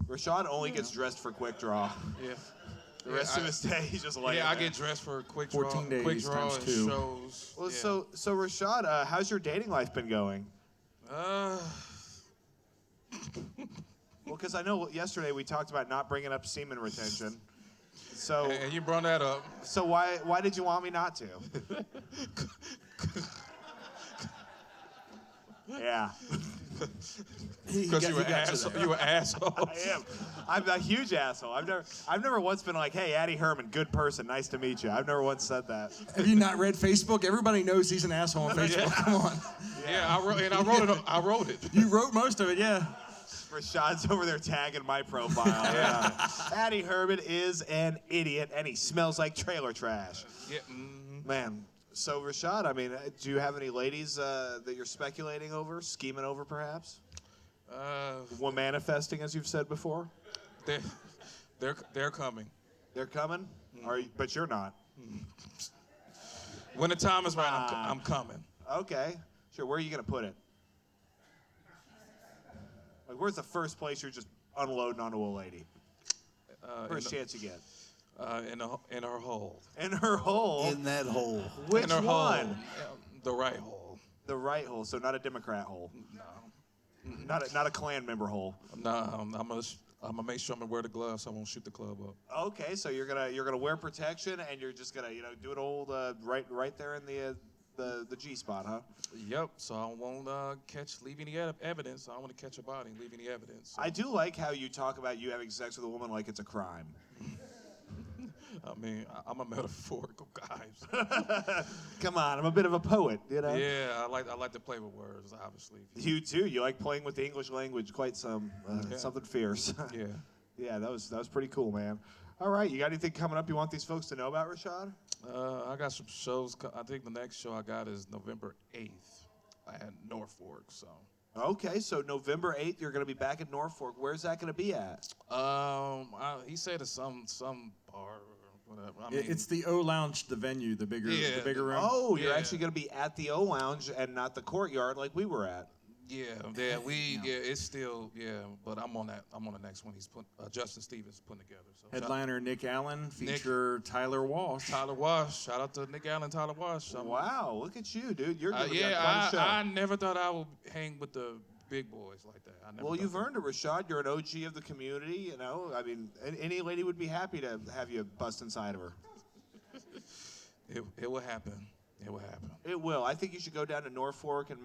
Rashad only gets dressed for Quik Draw. Yeah. The rest of his day, he's just laying Yeah, I there. get dressed for Quik Draw. 14 days Quik Draw times and 2. shows. Well, yeah. so Rashad, how's your dating life been going? Uh, Well, because I know yesterday we talked about not bringing up semen retention. So and you brought that up. So why did you want me not to? Yeah. Because you were asshole. I am. I'm a huge asshole. I've never once been like, hey, Addy Herman, good person, nice to meet you. I've never once said that. Have you not read Facebook? Everybody knows he's an asshole on Facebook. Yeah. Come on. Yeah, I wrote it. You wrote most of it, yeah. Rashad's over there tagging my profile. Yeah. Addy Herman is an idiot, and he smells like trailer trash. Yeah. Man. So Rashad, I mean, do you have any ladies that you're speculating over, scheming over, perhaps? One manifesting, as you've said before. They're coming. They're coming. But you're not. When the time is right, I'm coming. Okay. Sure. Where are you gonna put it? Like, where's the first place you're just unloading onto a lady? First chance you get. In her hole. In her hole. In that hole. Which in her one? Hole. The right hole. The right hole. So not a Democrat hole. No. Not a Klan member hole. No, I'm gonna make sure I'm gonna wear the gloves so I won't shoot the club up. Okay, so you're gonna wear protection and you're just gonna do it old right there in the G spot, huh? Yep. So I won't leave any evidence. I don't want to catch a body and leave any evidence. So. I do like how you talk about you having sex with a woman like it's a crime. I mean, I'm a metaphorical guy. Come on, I'm a bit of a poet, Yeah, I like to play with words, obviously. You too. You like playing with the English language, quite something fierce. Yeah. Yeah, that was pretty cool, man. All right, you got anything coming up you want these folks to know about, Rashad? I got some shows. I think the next show I got is November 8th at Norfolk. So. Okay, so November 8th, you're going to be back at Norfolk. Where's that going to be at? He said it's some bar or whatever. I mean, It's the O Lounge, the venue, the bigger room. Oh, you're actually going to be at the O Lounge and not the courtyard like we were at. It's still, but I'm on the next one. He's Justin Stevens putting together. So Headliner Nick Allen, feature Tyler Walsh. Tyler Walsh, shout out to Nick Allen, Tyler Walsh. Wow, look at you, dude. You're doing quite a show. I never thought I would hang with the big boys like that. Well, you've earned it, Rashad. You're an OG of the community. I mean, any lady would be happy to have you bust inside of her. It will happen. It will happen. It will. I think you should go down to Norfolk and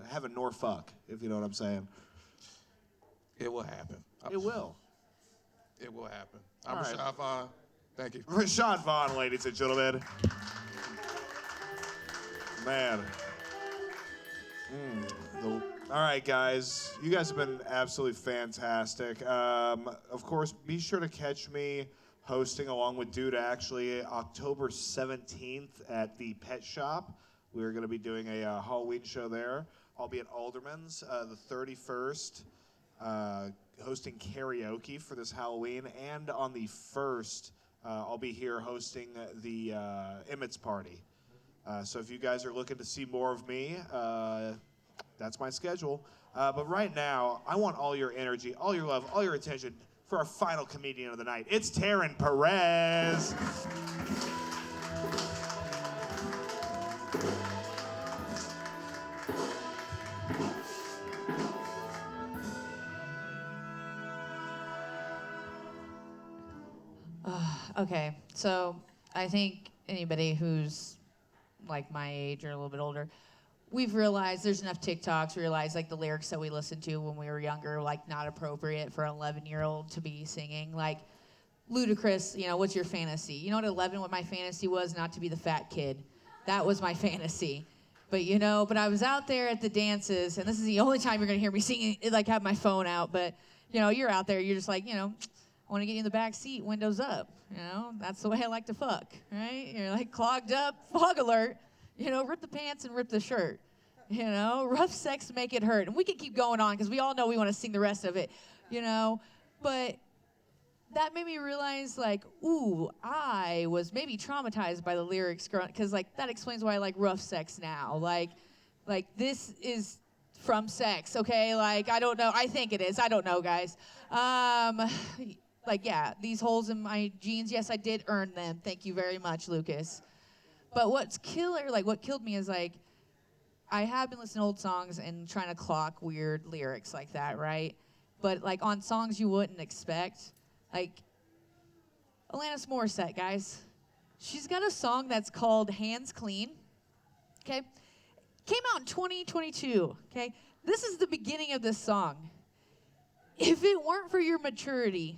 have a Norfolk, if you know what I'm saying. It will happen. It will. It will happen. I'm Rashad Vaughn. Thank you. Rashad Vaughn, ladies and gentlemen. Man. All right, guys. You guys have been absolutely fantastic. Of course, be sure to catch me hosting along with Dude actually October 17th at the Pet Shop. We're going to be doing a Halloween show there. I'll be at Alderman's the 31st hosting karaoke for this Halloween. And on the 1st, I'll be here hosting the Emmet's party. So if you guys are looking to see more of me, That's my schedule. But right now, I want all your energy, all your love, all your attention for our final comedian of the night. It's Tavern Perez. Okay, so I think anybody who's like my age or a little bit older, we've realized there's enough TikToks, realize like the lyrics that we listened to when we were younger, like not appropriate for an 11-year-old to be singing. Like ludicrous, you know, what's your fantasy? You know, at 11, what my fantasy was? Not to be the fat kid. That was my fantasy. But you know, but I was out there at the dances, and this is the only time you're gonna hear me singing, like have my phone out, but you know, you're out there, you're just like, you know, I want to get you in the back seat, windows up. You know, that's the way I like to fuck, right? You're like clogged up, fog alert. You know, rip the pants and rip the shirt. You know, rough sex make it hurt. And we can keep going on because we all know we want to sing the rest of it, you know. But that made me realize, like, ooh, I was maybe traumatized by the lyrics because, like, that explains why I like rough sex now. Like this is from sex, okay? Like, I don't know. I think it is. I don't know, guys. Like, yeah, these holes in my jeans, yes, I did earn them. Thank you very much, Lucas. But what's killer, like, what killed me is, like, I have been listening to old songs and trying to clock weird lyrics like that, right? But, like, on songs you wouldn't expect, like, Alanis Morissette, guys. She's got a song that's called Hands Clean, okay? Came out in 2022, okay? This is the beginning of this song. If it weren't for your maturity,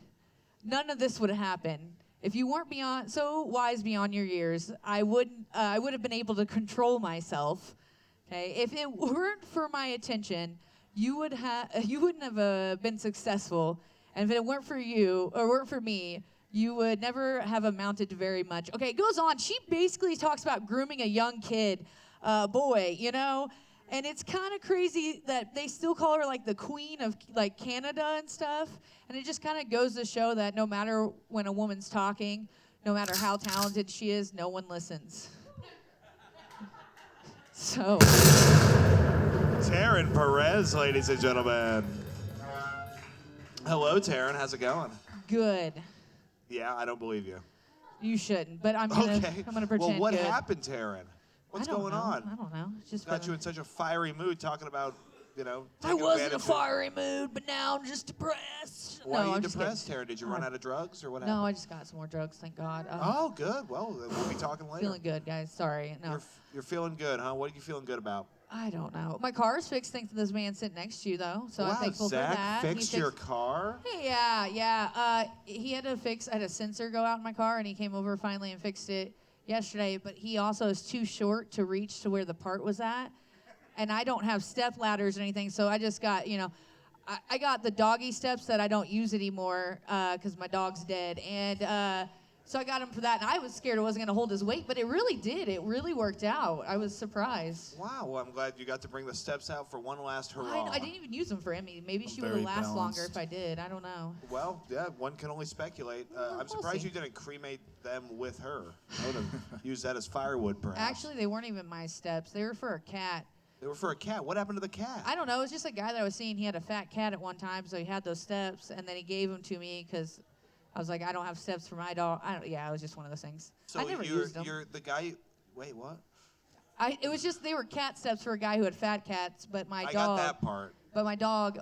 none of this would have happened. If you weren't so wise beyond your years, I would have been able to control myself. Okay, if it weren't for my attention, you wouldn't have been successful. And if it weren't for you or weren't for me, you would never have amounted to very much. Okay, it goes on. She basically talks about grooming a young kid, boy, you know. And it's kind of crazy that they still call her like the queen of like Canada and stuff. And it just kind of goes to show that no matter when a woman's talking, no matter how talented she is, no one listens. So. Taryn Perez, ladies and gentlemen. Hello, Taryn. How's it going? Good. Yeah, I don't believe you. You shouldn't, but I'm gonna pretend. Well, what good. happened, Taryn? What's going on? I don't know. It's just got you in such a fiery mood talking about, you know. I was in a fiery mood, but now I'm just depressed. Why are you depressed, Taryn? Did you run out of drugs or what happened? No, I just got some more drugs, thank God. Oh, good. Well, we'll be talking later. Feeling good, guys. Sorry. No. You're feeling good, huh? What are you feeling good about? I don't know. My car's fixed thanks to this man sitting next to you, though. So wow, I'm thankful Zach for that. Fixed your car? Yeah. He had to I had a sensor go out in my car, and he came over finally and fixed it yesterday. But he also is too short to reach to where the part was at. And I don't have step ladders or anything, so I just got, you know, I got the doggy steps that I don't use anymore because my dog's dead. And so I got him for that, and I was scared it wasn't going to hold his weight, but it really did. It really worked out. I was surprised. Wow, well, I'm glad you got to bring the steps out for one last hurrah. I didn't even use them for Emmy. Maybe she would have lasted longer if I did. I don't know. Well, yeah, one can only speculate. I'm surprised you didn't cremate them with her. I would have used that as firewood, perhaps. Actually, they weren't even my steps. They were for a cat. They were for a cat. What happened to the cat? I don't know. It was just a guy that I was seeing. He had a fat cat at one time, so he had those steps, and then he gave them to me because I was like, I don't have steps for my dog. It was just one of those things. So I never used them. You're the guy. Wait, what? It was just they were cat steps for a guy who had fat cats, but my dog. I got that part. But my dog,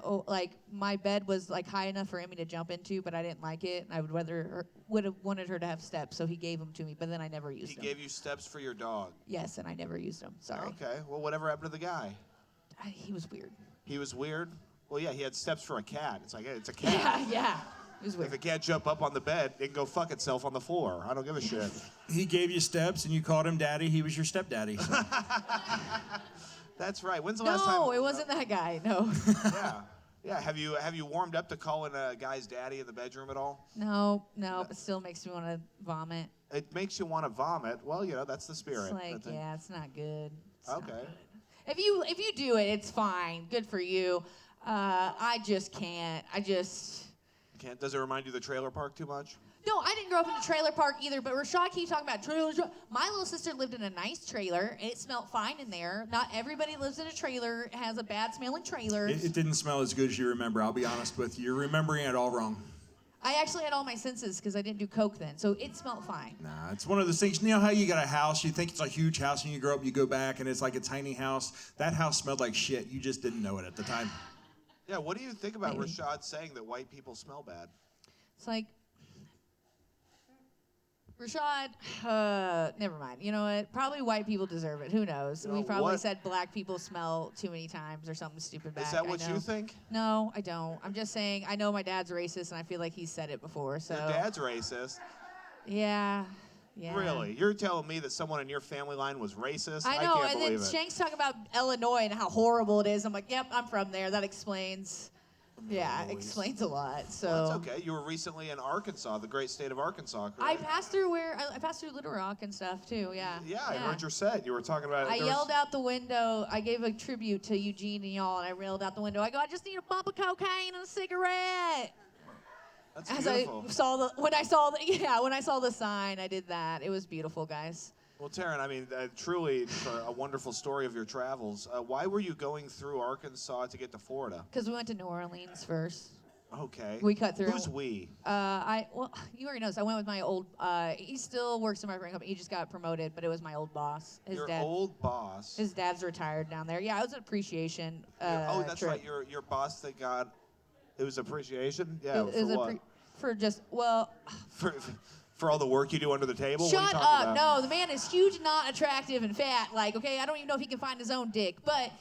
my bed was like high enough for Emmy to jump into, but I didn't like it, and I would have wanted her to have steps, so he gave them to me, but then I never used them. He gave you steps for your dog. Yes, and I never used them. Sorry. Okay. Well, whatever happened to the guy? He was weird. He was weird? Well, yeah, he had steps for a cat. It's like, hey, it's a cat. Yeah. It was weird. If it can't jump up on the bed, it can go fuck itself on the floor. I don't give a shit. He gave you steps and you called him daddy. He was your stepdaddy. So. That's right. When's the last time? No, it wasn't that guy. No. Yeah. Have you warmed up to calling a guy's daddy in the bedroom at all? No. It still makes me want to vomit. It makes you want to vomit. Well, you know, that's the spirit. It's like, it's not good. It's okay. Not good. If you do it, it's fine. Good for you. I just can't. Can't. Does it remind you of the trailer park too much? No, I didn't grow up in a trailer park either, but Rashad keeps talking about trailers. My little sister lived in a nice trailer, and it smelled fine in there. Not everybody lives in a trailer, has a bad smelling trailer. It didn't smell as good as you remember. I'll be honest with you. You're remembering it all wrong. I actually had all my senses because I didn't do coke then, so it smelled fine. Nah, it's one of those things. You know how you got a house, you think it's a huge house, and you grow up, you go back, and it's like a tiny house. That house smelled like shit. You just didn't know it at the time. Yeah, what do you think about Rashad saying that white people smell bad? It's like, Rashad, never mind. You know what? Probably white people deserve it. Who knows? We probably said black people smell too many times or something stupid back. Is that what you think? No, I don't. I'm just saying, I know my dad's racist, and I feel like he's said it before, so. Your dad's racist? Yeah. Yeah. Really? You're telling me that someone in your family line was racist? I know, can't and believe then it. Shank's talking about Illinois and how horrible it is. I'm like, yep, I'm from there. That explains. Yeah, it explains a lot. So. Well, that's okay. You were recently in Arkansas, the great state of Arkansas, correct? I passed through I passed through Little Rock and stuff too. Yeah. Yeah, I heard your set. You were talking about. I yelled out the window. I gave a tribute to Eugene and y'all, and I yelled out the window. I go, I just need a bump of cocaine and a cigarette. That's As beautiful. when I saw the sign, I did that. It was beautiful, guys. Well, Taryn, I mean, truly a wonderful story of your travels. Why were you going through Arkansas to get to Florida? Because we went to New Orleans first. Okay. We cut through. Who's we? Well, you already know this. I went with my old. He still works in my company. He just got promoted, but it was my old boss. Your old boss. His dad's retired down there. Yeah, it was an appreciation. That's trip. right. Your boss that got. It was appreciation. Yeah. It was for what? For just well. For all the work you do under the table. Shut what are you up! talking about? No, the man is huge, not attractive, and fat. Like, okay, I don't even know if he can find his own dick, but.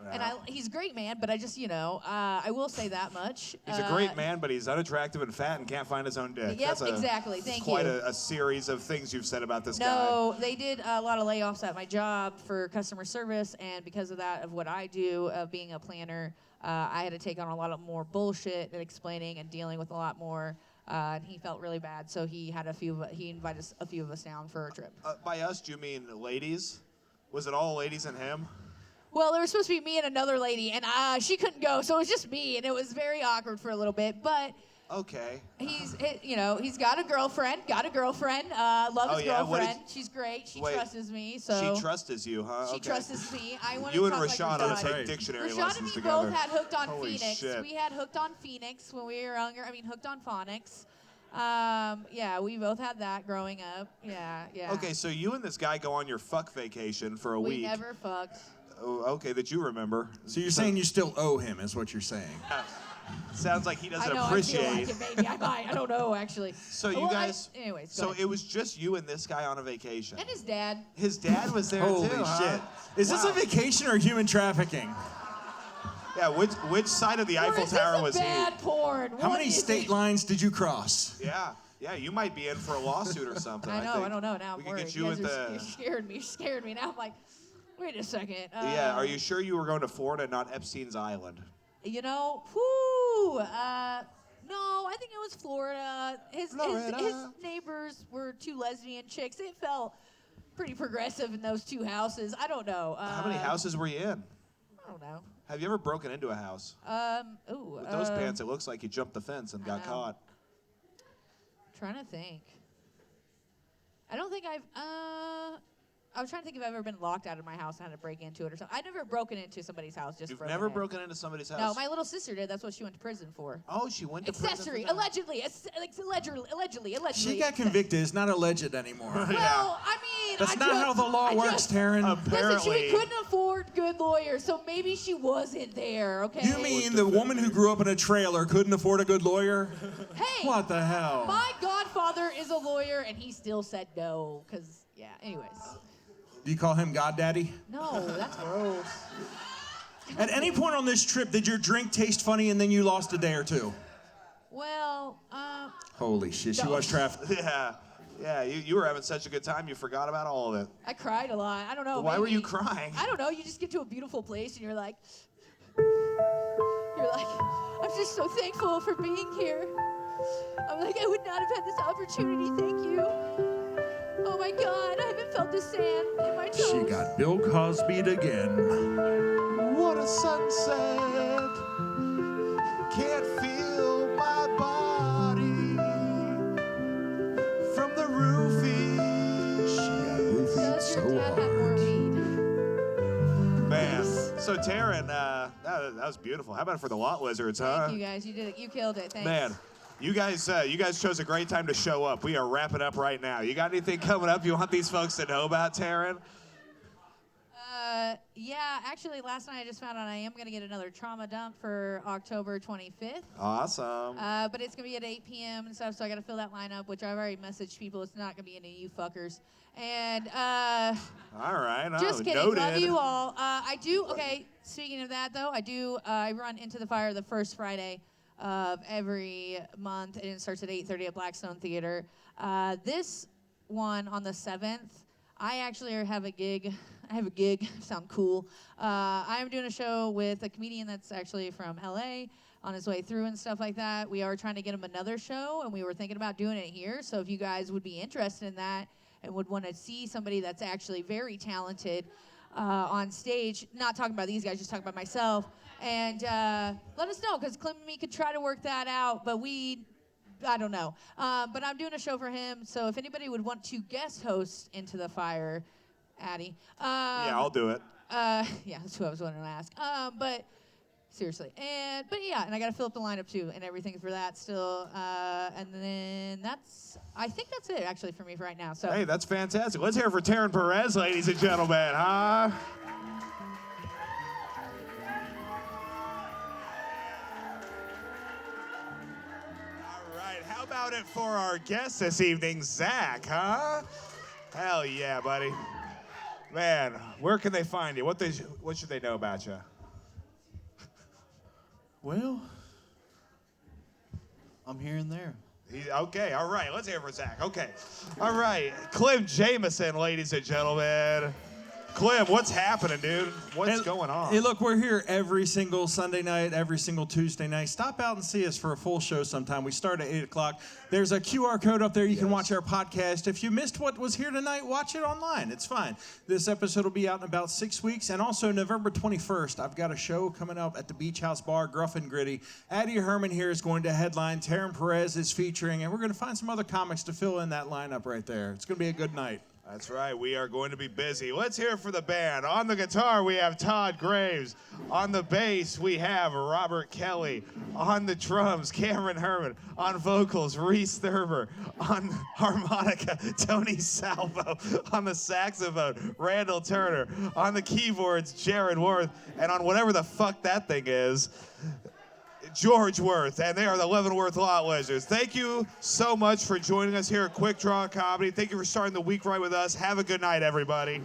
And he's a great man, but I just, I will say that much. He's a great man, but he's unattractive and fat and can't find his own dick. Yep, exactly. Thank you. Quite a series of things you've said about this guy. No, they did a lot of layoffs at my job for customer service, and because of that, of what I do, of being a planner, I had to take on a lot of more bullshit and explaining and dealing with a lot more. And he felt really bad, so he invited a few of us down for a trip. By us, do you mean ladies? Was it all ladies and him? Well, there was supposed to be me and another lady, and she couldn't go, so it was just me, and it was very awkward for a little bit. But okay, he's got a girlfriend. Love his girlfriend. She's great. She trusts me. So she trusts you, huh? She trusts me. I want you to and talk Rashad like ought to take dictionary Rashad lessons and me together. both had Hooked on Holy Phoenix. shit. We had Hooked on Phoenix when we were younger. Hooked on Phonics. Yeah, we both had that growing up. Yeah. Okay, so you and this guy go on your fuck vacation for a week. We never fucked. Oh, okay, that you remember. So you're saying you still owe him, is what you're saying. Sounds like he doesn't I know, appreciate. I feel like it, maybe I might. I don't know, actually. So you guys. Anyways. So it was just you and this guy on a vacation. And his dad. His dad was there Holy too. shit! Is this a vacation or human trafficking? Yeah, which side of the Eiffel Tower was he? Bad porn. How many state lines did you cross? Yeah, you might be in for a lawsuit or something. I know, I don't know. Now we I'm could worried. get you with You scared me. Now I'm like, wait a second. Yeah, are you sure you were going to Florida, not Epstein's Island? No, I think it was Florida. His neighbors were two lesbian chicks. It felt pretty progressive in those two houses. I don't know. How many houses were you in? I don't know. Have you ever broken into a house? With those pants, it looks like you jumped the fence and got caught. Trying to think. I don't think I was trying to think if I've ever been locked out of my house and had to break into it or something. I've never broken into somebody's house just You've for a never minute. broken into somebody's house? No, my little sister did. That's what she went to prison for. Oh, she went to accessory, prison for that? allegedly. She got convicted. It's not alleged anymore. Well, I mean, That's not how the law works, Taryn. Listen, she couldn't afford good lawyers, so maybe she wasn't there, okay? You mean the woman who grew up in a trailer couldn't afford a good lawyer? Hey! What the hell? My godfather is a lawyer, and he still said no, because, anyways. Do you call him Goddaddy? No, that's gross. At any point on this trip, did your drink taste funny and then you lost a day or two? Well, Holy shit, she was traffic. Yeah, you were having such a good time, you forgot about all of it. I cried a lot. I don't know. Why were you crying? I don't know. You just get to a beautiful place and you're like, I'm just so thankful for being here. I'm like, I would not have had this opportunity. Thank you. Oh my God, I haven't felt the sand in my toes. She got Bill Cosby'd again. What a sunset. Can't feel my body. Taryn, that was beautiful. How about for the lot lizards, huh? Thank you guys. You did it. You killed it. Thanks. Man, you guys chose a great time to show up. We are wrapping up right now. You got anything coming up you want these folks to know about, Taryn? Yeah, actually, last night I just found out I am going to get another trauma dump for October 25th. Awesome. But it's going to be at 8 p.m. and stuff, so I got to fill that lineup, which I've already messaged people. It's not going to be any of you fuckers. And, all right. just kidding. Noted. Love you all. I do, okay, speaking of that, though, I run Into the Fire the first Friday of every month, and it starts at 8:30 at Blackstone Theater. This one on the 7th, I actually have a gig. Sound cool. I'm doing a show with a comedian that's actually from LA on his way through and stuff like that. We are trying to get him another show, and we were thinking about doing it here. So if you guys would be interested in that and would want to see somebody that's actually very talented on stage, not talking about these guys, just talking about myself, and let us know, because Clem and me could try to work that out, but I don't know. But I'm doing a show for him, so if anybody would want to guest host Into the Fire, Addy. Yeah, I'll do it. Yeah, that's who I was wanting to ask. But seriously, and I got to fill up the lineup too, and everything for that still. And then I think that's it actually for me for right now. So hey, that's fantastic. Let's hear it for Taryn Perez, ladies and gentlemen, huh? All right, how about it for our guest this evening, Zach, huh? Hell yeah, buddy. Man, where can they find you? What should they know about you? Well, I'm here and there. Okay, all right. Let's hear it for Zach. Okay. All right. Clem Jameson, ladies and gentlemen. Clem, what's happening, dude? What's going on? Hey, look, we're here every single Sunday night, every single Tuesday night. Stop out and see us for a full show sometime. We start at 8 o'clock. There's a QR code up there. You can watch our podcast. If you missed what was here tonight, watch it online. It's fine. This episode will be out in about 6 weeks. And also, November 21st, I've got a show coming up at the Beach House Bar, Gruff and Gritty. Addy Herman here is going to headline. Taryn Perez is featuring. And we're going to find some other comics to fill in that lineup right there. It's going to be a good night. That's right. We are going to be busy. Let's hear it for the band. On the guitar, we have Todd Graves. On the bass, we have Robert Kelly. On the drums, Cameron Herman. On vocals, Reese Thurber. On harmonica, Tony Salvo. On the saxophone, Randall Turner. On the keyboards, Jared Worth. And on whatever the fuck that thing is, George Worth, and they are the Leavenworth Lot Lizards. Thank you so much for joining us here at Quik Draw Comedy. Thank you for starting the week right with us. Have a good night, everybody.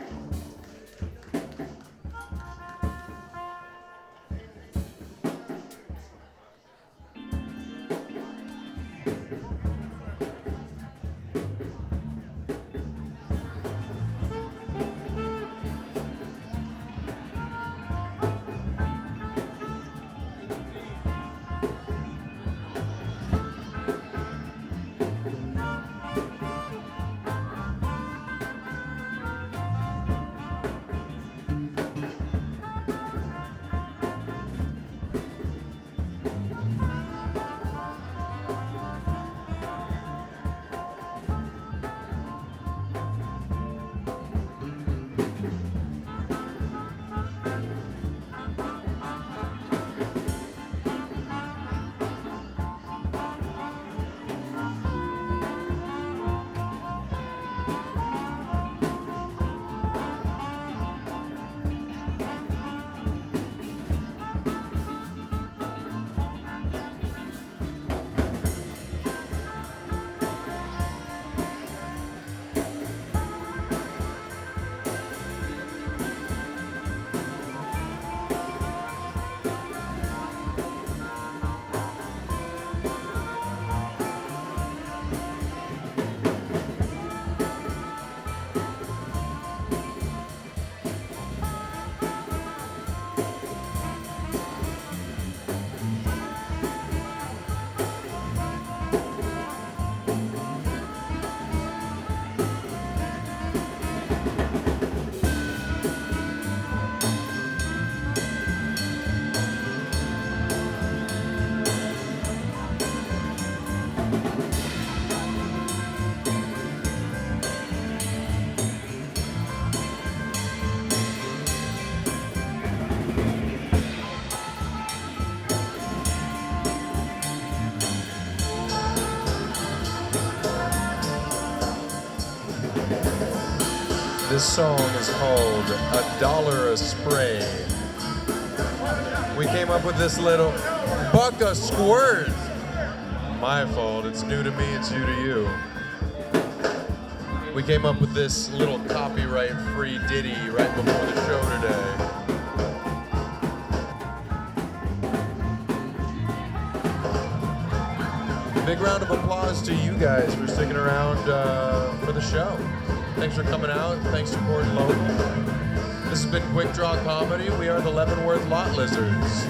This song is called $1 a Spray. We came up with this little buck a squirt. My fault, it's new to me, it's new to you. We came up with this little copyright-free ditty right before the show today. Big round of applause to you guys for sticking around for the show. Thanks for coming out. Thanks for supporting local. This has been Quik Draw Comedy. We are the Leavenworth Lot Lizards.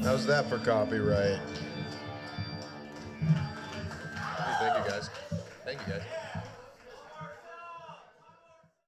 How's that for copyright?